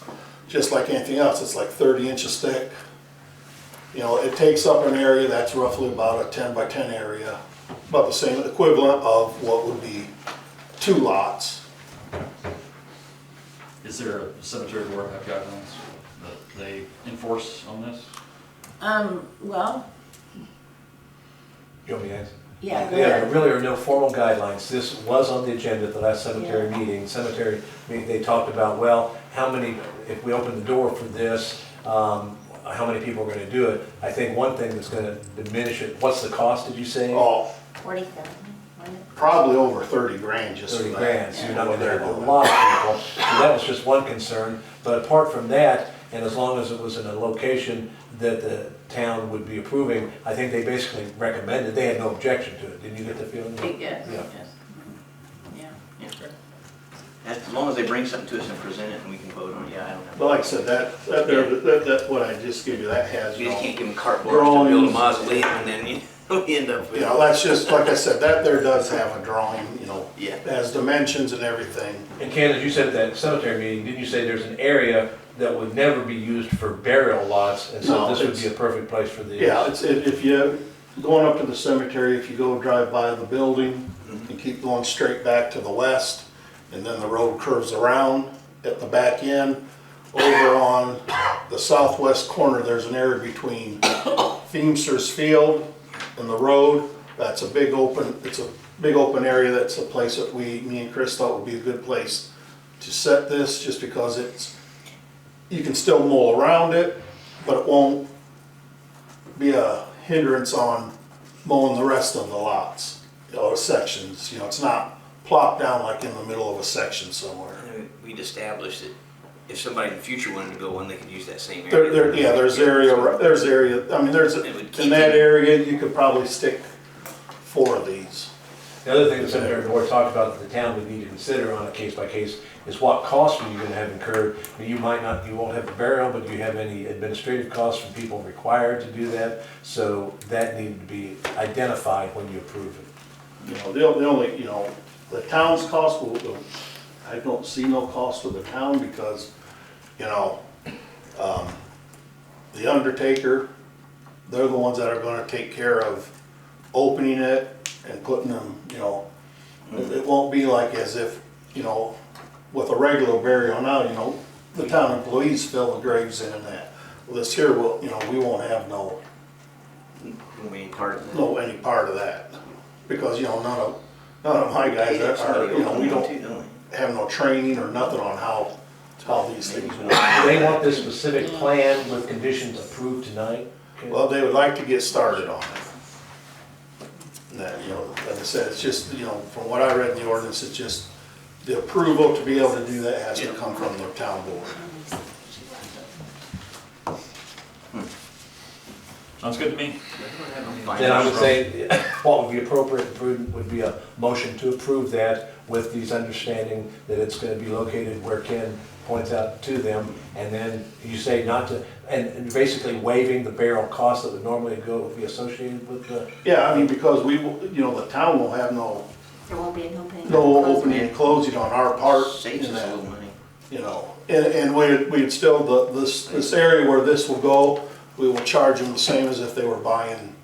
just like anything else. It's like 30 inches thick. It takes up an area that's roughly about a 10 by 10 area, about the same equivalent of what would be 2 lots. Is there a cemetery board have guidelines that they enforce on this? Well, You want me to answer? yeah, go Yeah, ahead. there really are no formal guidelines. This was on the agenda at the last cemetery meeting. They talked about, well, if we open the door for this, how many people are gonna do it? I think one thing that's gonna diminish it, what's the cost, did you say? Oh, 40,000. probably over 30 grand just for 30 that. grand, so you're not What gonna they're have a doing. lot of people. So that was just one concern. But apart from that, and as long as it was in a location that the town would be approving, I think they basically recommended, they had no objection to it. Didn't you get the feeling? Yes, Yeah. yes. Yeah. As long as they bring something to us and present it and we can vote on it, yeah, I don't have. But like I said, that what I just gave you, that has, We just can't give them carte blanche to build a drawings. mausoleum and then we end up with. That's just, like I said, that there does have a drawing, Yeah. has dimensions and everything. And Ken, as you said at that cemetery meeting, didn't you say there's an area that would never be used for burial lots, and so No, this would it's- be a perfect place for these? Yeah, if you, going up to the cemetery, if you go drive by the building and keep going straight back to the west, and then the road curves around at the back end, over on the southwest corner, there's an area between Feimster's Field and the road. It's a big open area. That's a place that me and Chris thought would be a good place to set this, just because you can still mow around it, but it won't be a hindrance on mowing the rest of the lots, sections. It's not plopped down like in the middle of a section somewhere. We'd established that if somebody in the future wanted to go one, they could use that same area. There's area, I mean, in that area, you could probably stick 4 of these. The other thing the cemetery board talked about that the town would need to consider on a case by case is what costs are you gonna have incurred? You won't have the burial, but do you have any administrative costs from people required to do that? So that needed to be identified when you approve it. The only, the town's cost, I don't see no cost to the town because, the undertaker, they're the ones that are gonna take care of opening it and putting them, it won't be like as if, with a regular burial now, the town employees fill the graves in and that. Well, this here will, we won't have no Won't be any part of that. know any part of that. Because, none of my guys are, we don't have no training or nothing on how these things work. Do they want this specific plan with conditions approved tonight? Well, they would like to get started on it. And that, like I said, it's just, from what I read in the ordinance, it's just the approval to be able to do that has to come from the town board. Sounds good to me. Then I would say what would be appropriate and prudent would be a motion to approve that with these understanding that it's gonna be located where Ken points out to them. And then you say not to, and basically waiving the barrel cost that would normally be associated with the. Yeah, I mean, because we will, the town will have There won't be an opening. no opening and closing on our part. Saves in us a that, little money. And we'd still, this area where this will go, we will charge them the same as if they were buying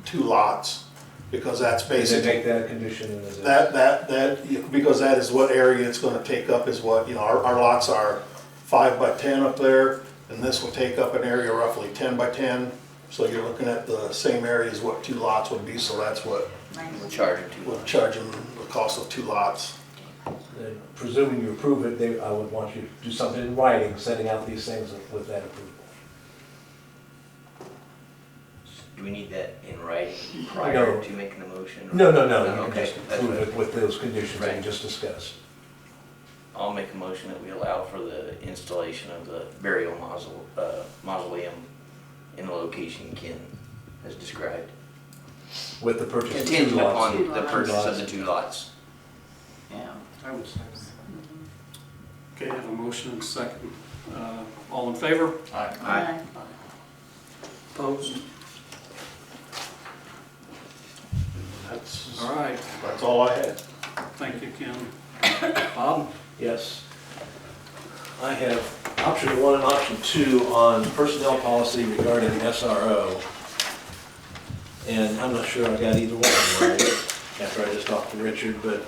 2 lots, because that's They basically. make that a condition and is it? Because that is what area it's gonna take up is what, our lots are 5 by 10 up there, and this will take up an area roughly 10 by 10. So you're looking at the same area as what 2 lots would be, so that's what We'll charge it to we'll charge them the cost of 2 lots. Presuming you approve it, I would want you to do something in writing, sending out these things with that approval. Do we need that in writing No. prior to making the motion? No, you can Okay, just that's approve right. it with those conditions that we Right. just discussed. I'll make a motion that we allow for the installation of the burial mausoleum in the location Ken has described. With the purchase of 2 Contingent lots. upon the purchase of the 2 lots. Yeah. I would say. Okay, I have a motion and a second. All in favor? Aye. Aye. Opposed? All right, That's all I had. thank you, Ken. Bob? Yes. I have option 1 and option 2 on personnel policy regarding SRO. And I'm not sure I got either one right after I just talked to Richard, but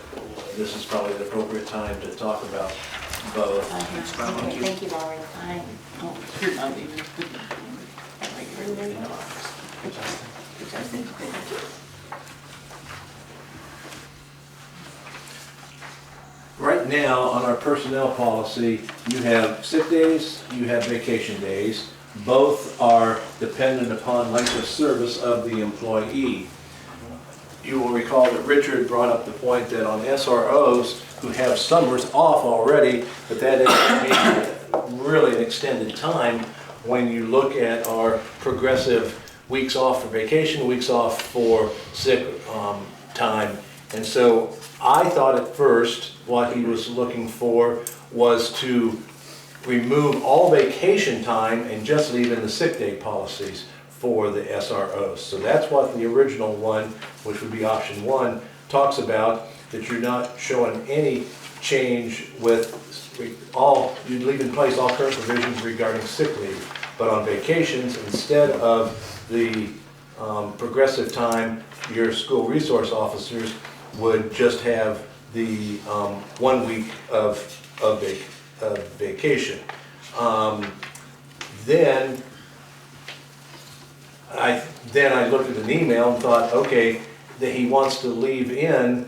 this is probably the appropriate time to talk about both. Thank you, Laurie. Aye. Oh, you're not even. Right now, on our personnel policy, you have sick days, you have vacation days. Both are dependent upon length of service of the employee. You will recall that Richard brought up the point that on SROs who have summers off already, but that is really an extended time when you look at our progressive weeks off for vacation, weeks off for sick time. And so I thought at first what he was looking for was to remove all vacation time and just leave in the sick day policies for the SROs. So that's what the original one, which would be option 1, talks about, that you're not showing any change with you leave in place all current provisions regarding sick leave. But on vacations, instead of the progressive time, your school resource officers would just have the 1 week of vacation. Then I looked at an email and thought, okay, that he wants to leave in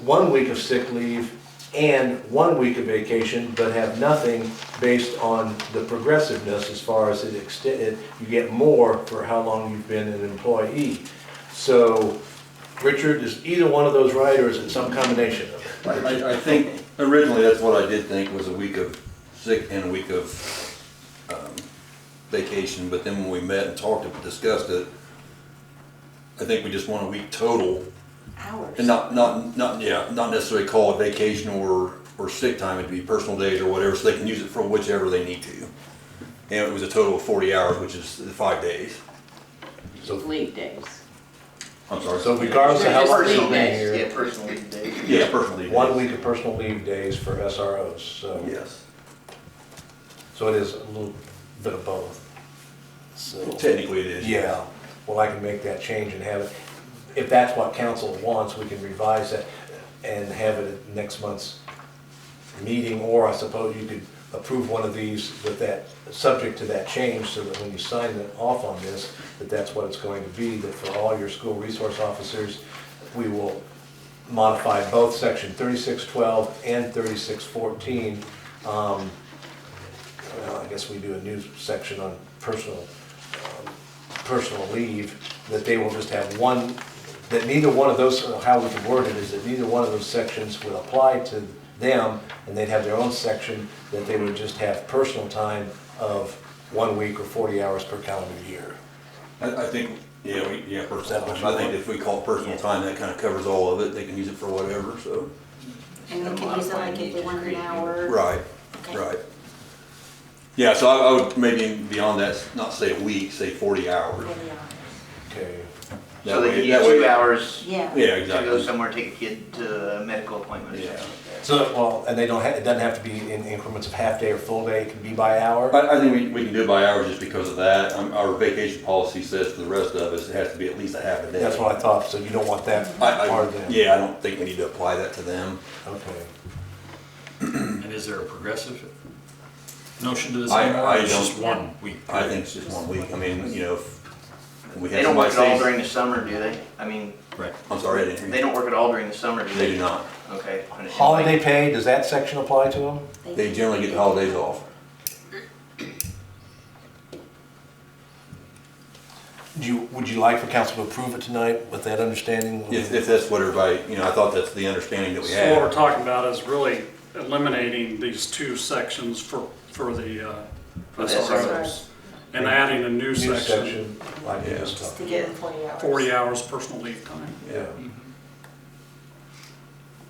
1 week of sick leave and 1 week of vacation, but have nothing based on the progressiveness as far as you get more for how long you've been an employee. So, Richard, is either one of those right, or is it some combination of it? I think originally that's what I did think was a week of sick and a week of vacation, but then when we met and talked and discussed it, I think we just want a week total. Hours. And not necessarily call it vacation or sick time, it'd be personal days or whatever, so they can use it for whichever they need to. And it was a total of 40 hours, which is 5 days. So leave days. I'm sorry. So regardless of how Just long leave you've been days. here. Yeah, personal leave days. Yeah, personal leave 1 days. week of personal leave days for SROs, so. Yes. So it is a little bit of both. So Technically it is. yeah, well, I can make that change and have it, if that's what council wants, we can revise it and have it at next month's meeting, or I suppose you could approve one of these with that, subject to that change, so that when you sign it off on this, that that's what it's going to be, that for all your school resource officers, we will modify both section 3612 and 3614. Well, I guess we do a new section on personal leave, that they will just have one, that neither one of those, how we can word it is that neither one of those sections would apply to them, and they'd have their own section, that they would just have personal time of 1 week or 40 hours per calendar year. I think, personal time. I think if we call it personal time, that kind of covers all of it. They can use it for whatever, so. And they can use it like if they want an hour. Right, Okay. right. Yeah, so I would maybe beyond that, not say a week, say 40 hours. 40 hours. Okay. So they can That use way- 2 hours Yeah. Yeah, to exactly. go somewhere, take a kid to a medical appointment or Yeah. something like that. So, well, and they don't, it doesn't have to be in increments of half day or full day, it can be by hour? I think we can do it by hours just because of that. Our vacation policy says for the rest of us, it has to be at least a half a day. That's what I thought, so you don't want that I part of them? Yeah, I don't think we need to apply that to them. Okay. And is there a progressive notion to this I anymore, or it's don't- just 1 week? I think it's just 1 week. I mean, if we They have don't work somebody it all say, during the summer, do they? I mean, Right. I'm sorry, I didn't hear they you. don't work it all during the summer, do they? They do not. Okay. Holiday pay, does that section apply to them? They generally get the holidays off. Would you like for council to approve it tonight with that understanding? If that's what everybody, I thought that's the understanding that we So what we're had. talking about is really eliminating these 2 sections for the SROs and adding a new New section, section, like you Yeah. just Just talked to about. give them 40 hours. 40 hours personal leave time. Yeah.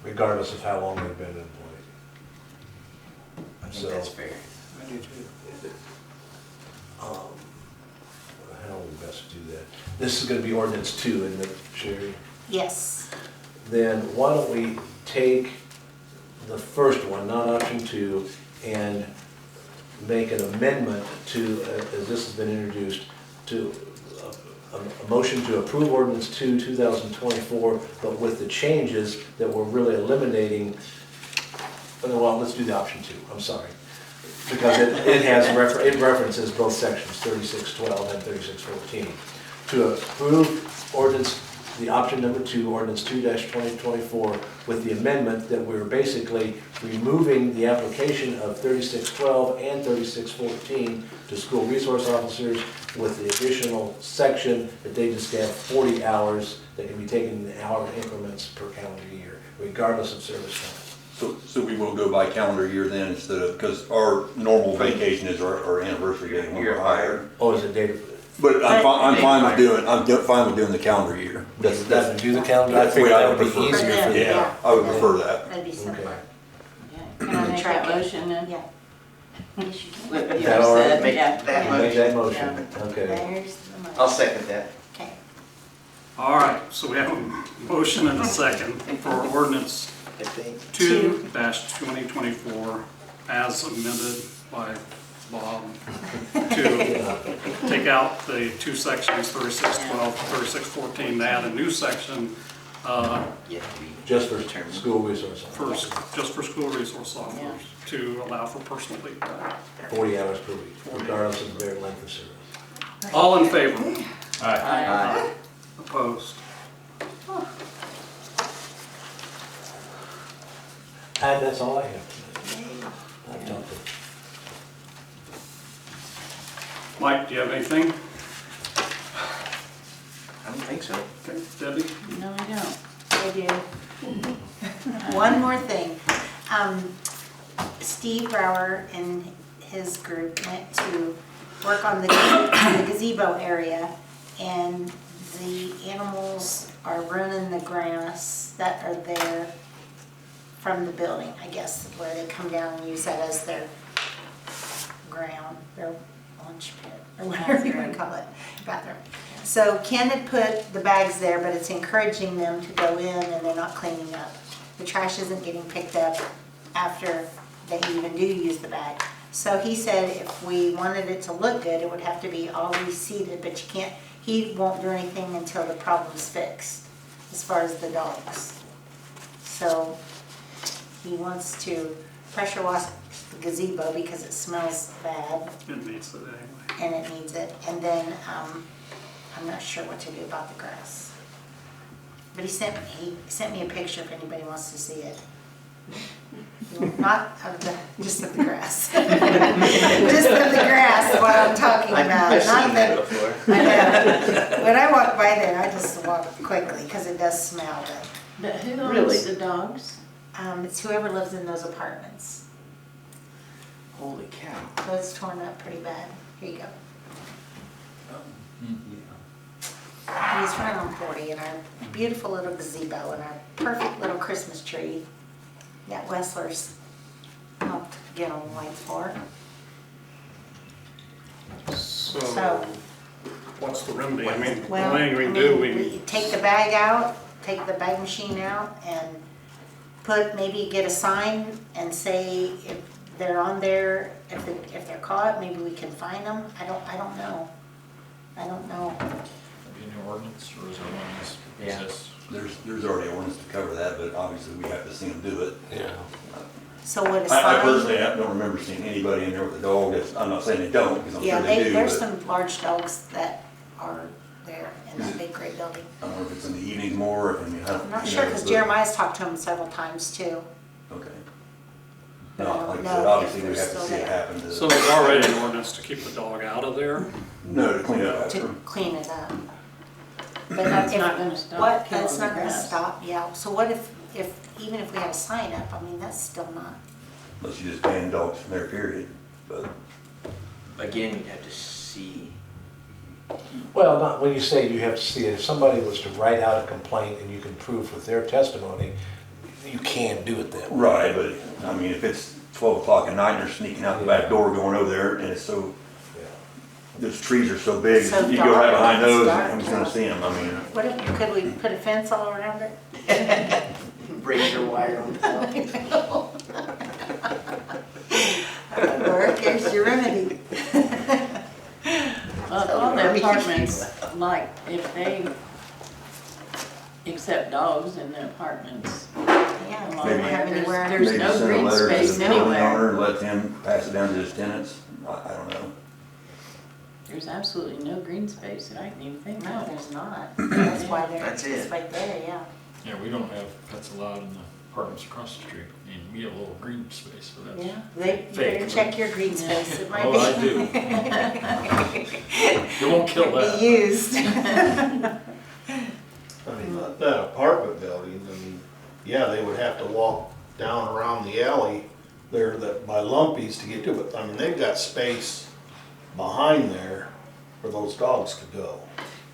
Regardless of how long they've been employed. I think So, that's fair. I do too. how would we best do that? This is gonna be ordinance 2, isn't it, Sherry? Yes. Then why don't we take the first one, not option 2, and make an amendment to, as this has been introduced, to a motion to approve ordinance 2, 2024, but with the changes that we're really eliminating. Well, let's do the option 2, I'm sorry. Because it has, it references both sections, 3612 and 3614. To approve ordinance, the option number 2, ordinance 2-2024, with the amendment that we're basically removing the application of 3612 and 3614 to school resource officers, with the additional section that they just have 40 hours that can be taken in hour increments per calendar year, regardless of service time. So we will go by calendar year then instead of, because our normal vacation is our anniversary day when we're hired. Oh, is it dated? But I'm fine with doing the calendar year. Doesn't do the calendar? I That's the way figured I that would would be prefer. easier for them. Yeah, I would prefer that. That'd be simpler. Okay. Can I make that motion then? Yeah. Yes, you can. What you That all right? said, Make yeah. that Make motion. that motion, okay. There's the motion. I'll second that. Okay. All right, so we have a motion and a second for ordinance I think. 2-2024 as amended by Bob to take out the 2 sections, 3612 to 3614, to add a new section Just for school resource officers. just for school resource officers to allow for personal leave time. 40 hours per week, regardless of their length of service. All in favor? Aye. Opposed? And that's all I have tonight. I've talked to Mike, do you have anything? I don't think so. Okay, Debbie? No, I don't. I do. One more thing. Steve Brower and his group went to work on the gazebo area, and the animals are running the grass that are there from the building, I guess, where they come down and use that as their ground, their lunch pit, or whatever you want to call it, bathroom. So Ken had put the bags there, but it's encouraging them to go in and they're not cleaning up. The trash isn't getting picked up after they even do use the bag. So he said if we wanted it to look good, it would have to be all reseated, but you can't, he won't do anything until the problem's fixed, as far as the dogs. So he wants to pressure wash the gazebo because it smells bad It needs it anyway. and it needs it. And then, I'm not sure what to do about the grass. But he sent me a picture if anybody wants to see it. Not of just of the grass. Just of the grass, what I'm talking about. I've Not seen that- that before. I know. When I walk by there, I just walk quickly because it does smell, But who Really? owns the dogs? but, it's whoever lives in those apartments. Holy cow. So it's torn up pretty bad. Here you go. He's right on 40 in our beautiful little gazebo and our perfect little Christmas tree that Westlers helped get on the lights for. So, what's the remedy? I mean, the Well, only thing we can do, we, take the bag out, take the bag machine out and maybe get a sign and say if they're on there, if they're caught, maybe we can fine them. I don't know. I don't know. Be a new ordinance, or is there one that Yeah. exists? There's already ordinance to cover that, but obviously we have to see them do it. Yeah. So would a I sign? personally don't remember seeing anybody in there with a dog. I'm not saying they don't, because I'm Yeah, sure they do, there's but some large dogs that are there in Is that it- big gray building. I don't know if it's in the evenings more, I mean, I don't. I'm not you sure, know, because but- Jeremiah's talked to him several times too. Okay. But I No, don't like I know said, if obviously we they're have to still see it there. happen to. so there's already an ordinance to keep the dog out of there. No, to clean it up after. To clean it up. But That's if- not gonna stop what? killing That's the not gonna grass. stop, yeah. So what if even if we had a sign up, I mean, that's still not. Unless you just ban dogs from there, period, but. Again, you'd have to see. Well, not, when you say you have to see it, if somebody was to write out a complaint and you can prove with their testimony, you can do it that way. Right, but, I mean, if it's 12 o'clock at night and they're sneaking out the back door going over there and it's so, those trees are so big, So you go right dark, behind it's those, dark, and who's yeah. gonna see them, I mean. What if, could we put a fence all around it? Break your wire on top. That would work, there's your remedy. Well, all the apartments, like, if they accept dogs in the apartments, Yeah, along we don't have there, anywhere. there's Maybe no send a green letter to space the building anywhere. owner and let him pass it down to his tenants, I don't know. There's absolutely no green space that I can even think No, of. there's not. That's why they're, That's it. it's right there, yeah. Yeah, we don't have pets allowed in the apartments across the street. I mean, we have a little green space, so that's. Yeah, they fake, better but- check your green space, it might be. Oh, I do. It won't kill that. Be used. I mean, that apartment building, I mean, yeah, they would have to walk down around the alley there that by Lumpy's to get to it. I mean, they've got space behind there where those dogs could go.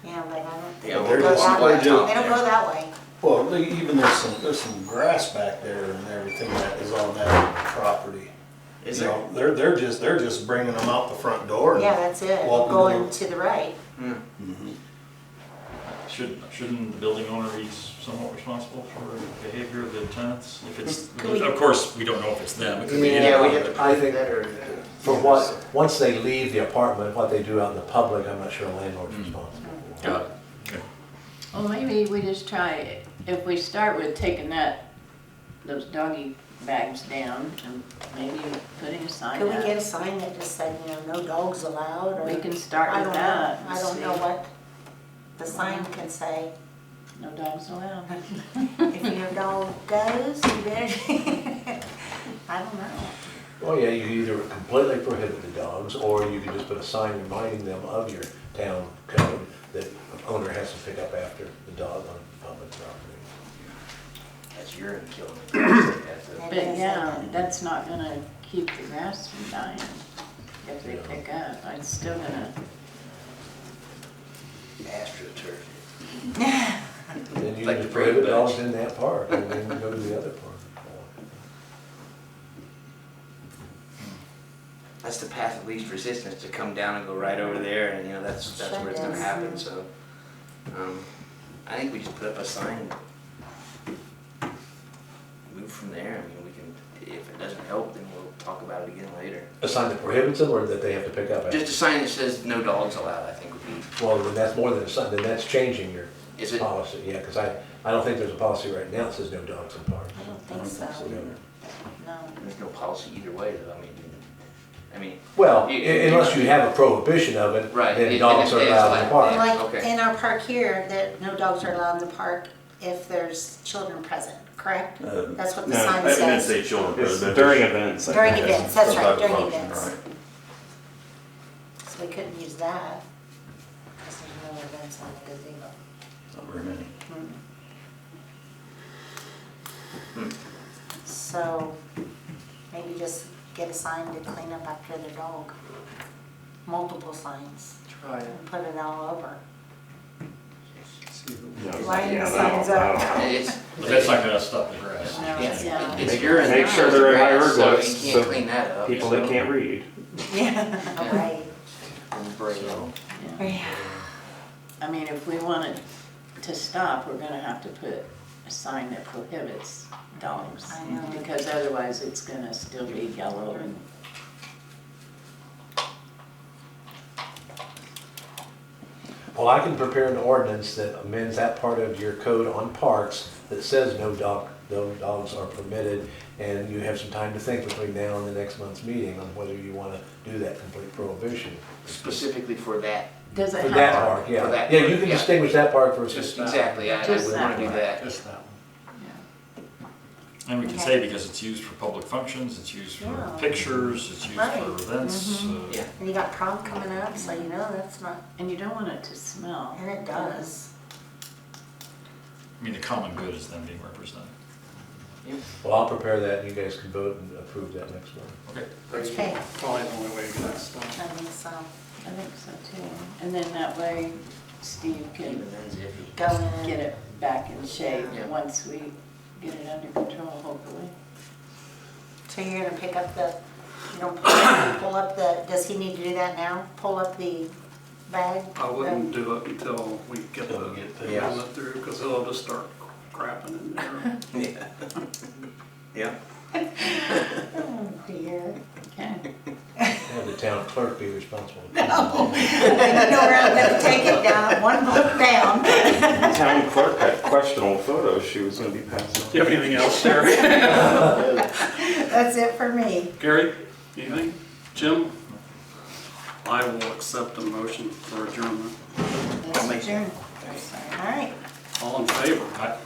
Yeah, but I don't think Yeah, they they're go just- that they're way. just- They don't go that way. Well, even there's some grass back there and everything that is on that property. Is You there? know, they're just bringing them out the front door. Yeah, that's it, Walk into going the- to the right. Mhm. Shouldn't the building owner be somewhat responsible for the behavior of the tenants? If it's, Could we- of course, we don't know if it's them. It could be Yeah, we anyone, have to but- I prove think that or. For what, once they leave the apartment, what they do out in the public, I'm not sure a landlord's responsible for. Got it. Okay. Well, maybe we just try, if we start with taking those doggy bags down and maybe putting a sign Could we up. get a sign that just said, no dogs allowed, or? We can start I with don't know. that. and I don't know see. what the sign can say. No dogs allowed. If your dog goes, you better, I don't know. Oh yeah, you either completely prohibit the dogs, or you can just put a sign reminding them of your town code that the owner has to pick up after the dog on public property. That's urine killing it. That's a- But yeah, that's not gonna keep the grass from dying if they Yeah. pick up. I'm still gonna, AstroTurf. Then you Like just the prohibit Brady dogs Bunch. in that park, and then you go to the other park. That's the path of least resistance, to come down and go right over there, and that's where it's gonna happen, so. I think we just put up a sign. Move from there, I mean, we can, if it doesn't help, then we'll talk about it again later. A sign that prohibits them, or that they have to pick up after? Just a sign that says no dogs allowed, I think would be, Well, then that's more than a sign, then that's changing your is it? policy, yeah, because I don't think there's a policy right now that says no dogs in parks. I don't think so. No. There's no policy either way, though, I mean. Well, unless you have a prohibition of it, Right, then dogs are allowed in the park. Like Okay. in our park here, that no dogs are allowed in the park if there's children present, correct? That's what the sign I didn't says. say children, It's but during events. I During think. events, that's some right, type of during function, events. right? So we couldn't use that, because there's no events on the gazebo. Not very many. So maybe just get a sign to clean up after the dog. Multiple signs, Try it. and put it all over. See who- Yeah, Lighting yeah, signs that'll- up. that'll- It's, But that's not gonna stop the grass. Yeah. it's urine. Make sure they're in grass, so hieroglyphs, you can't so clean that up. People that can't read. Yeah, right. And braille. Yeah. I mean, if we want it to stop, we're gonna have to put a sign that prohibits dogs. I know. Because otherwise it's gonna still be yellow and. Well, I can prepare an ordinance that amends that part of your code on parks that says no dogs are permitted, and you have some time to think between now and the next month's meeting on whether you want to do that complete prohibition. Specifically for that. Does it For have? that park, For yeah. that Yeah, park, you can yeah. distinguish that park versus. Just that. Exactly, I Just would that wanna do one. that. Just that one. And we can say because it's used for public functions, it's used for Yeah. pictures, it's used Right. for events. Yeah. And you got prom coming up, so you know that's not, And you don't want it to smell. and it does. I mean, the common good is then being represented. Well, I'll prepare that, and you guys can vote and approve that next month. Okay. Okay, Probably the only way to get that stuff. I think so. I think so too. And then that way Steve can Even then's iffy. Go in. get it back in shape Yeah. once we get it under control, hopefully. So you're gonna pick up the, you know, pull up the, does he need to do that now? Pull up the bag? I wouldn't do it until we get the Yeah. amendment through, because he'll just start crapping in there. Yeah. Yeah. Oh dear. Okay. Have the town clerk be responsible. No. You know where I'm gonna take it down, one book down. The town clerk had questionable photos she was gonna be passing. Do you have anything else, Terry? That's it for me. Gary, anything? Jim? I will accept a motion for adjournment. Let's adjourn. All right. All in favor? Bye.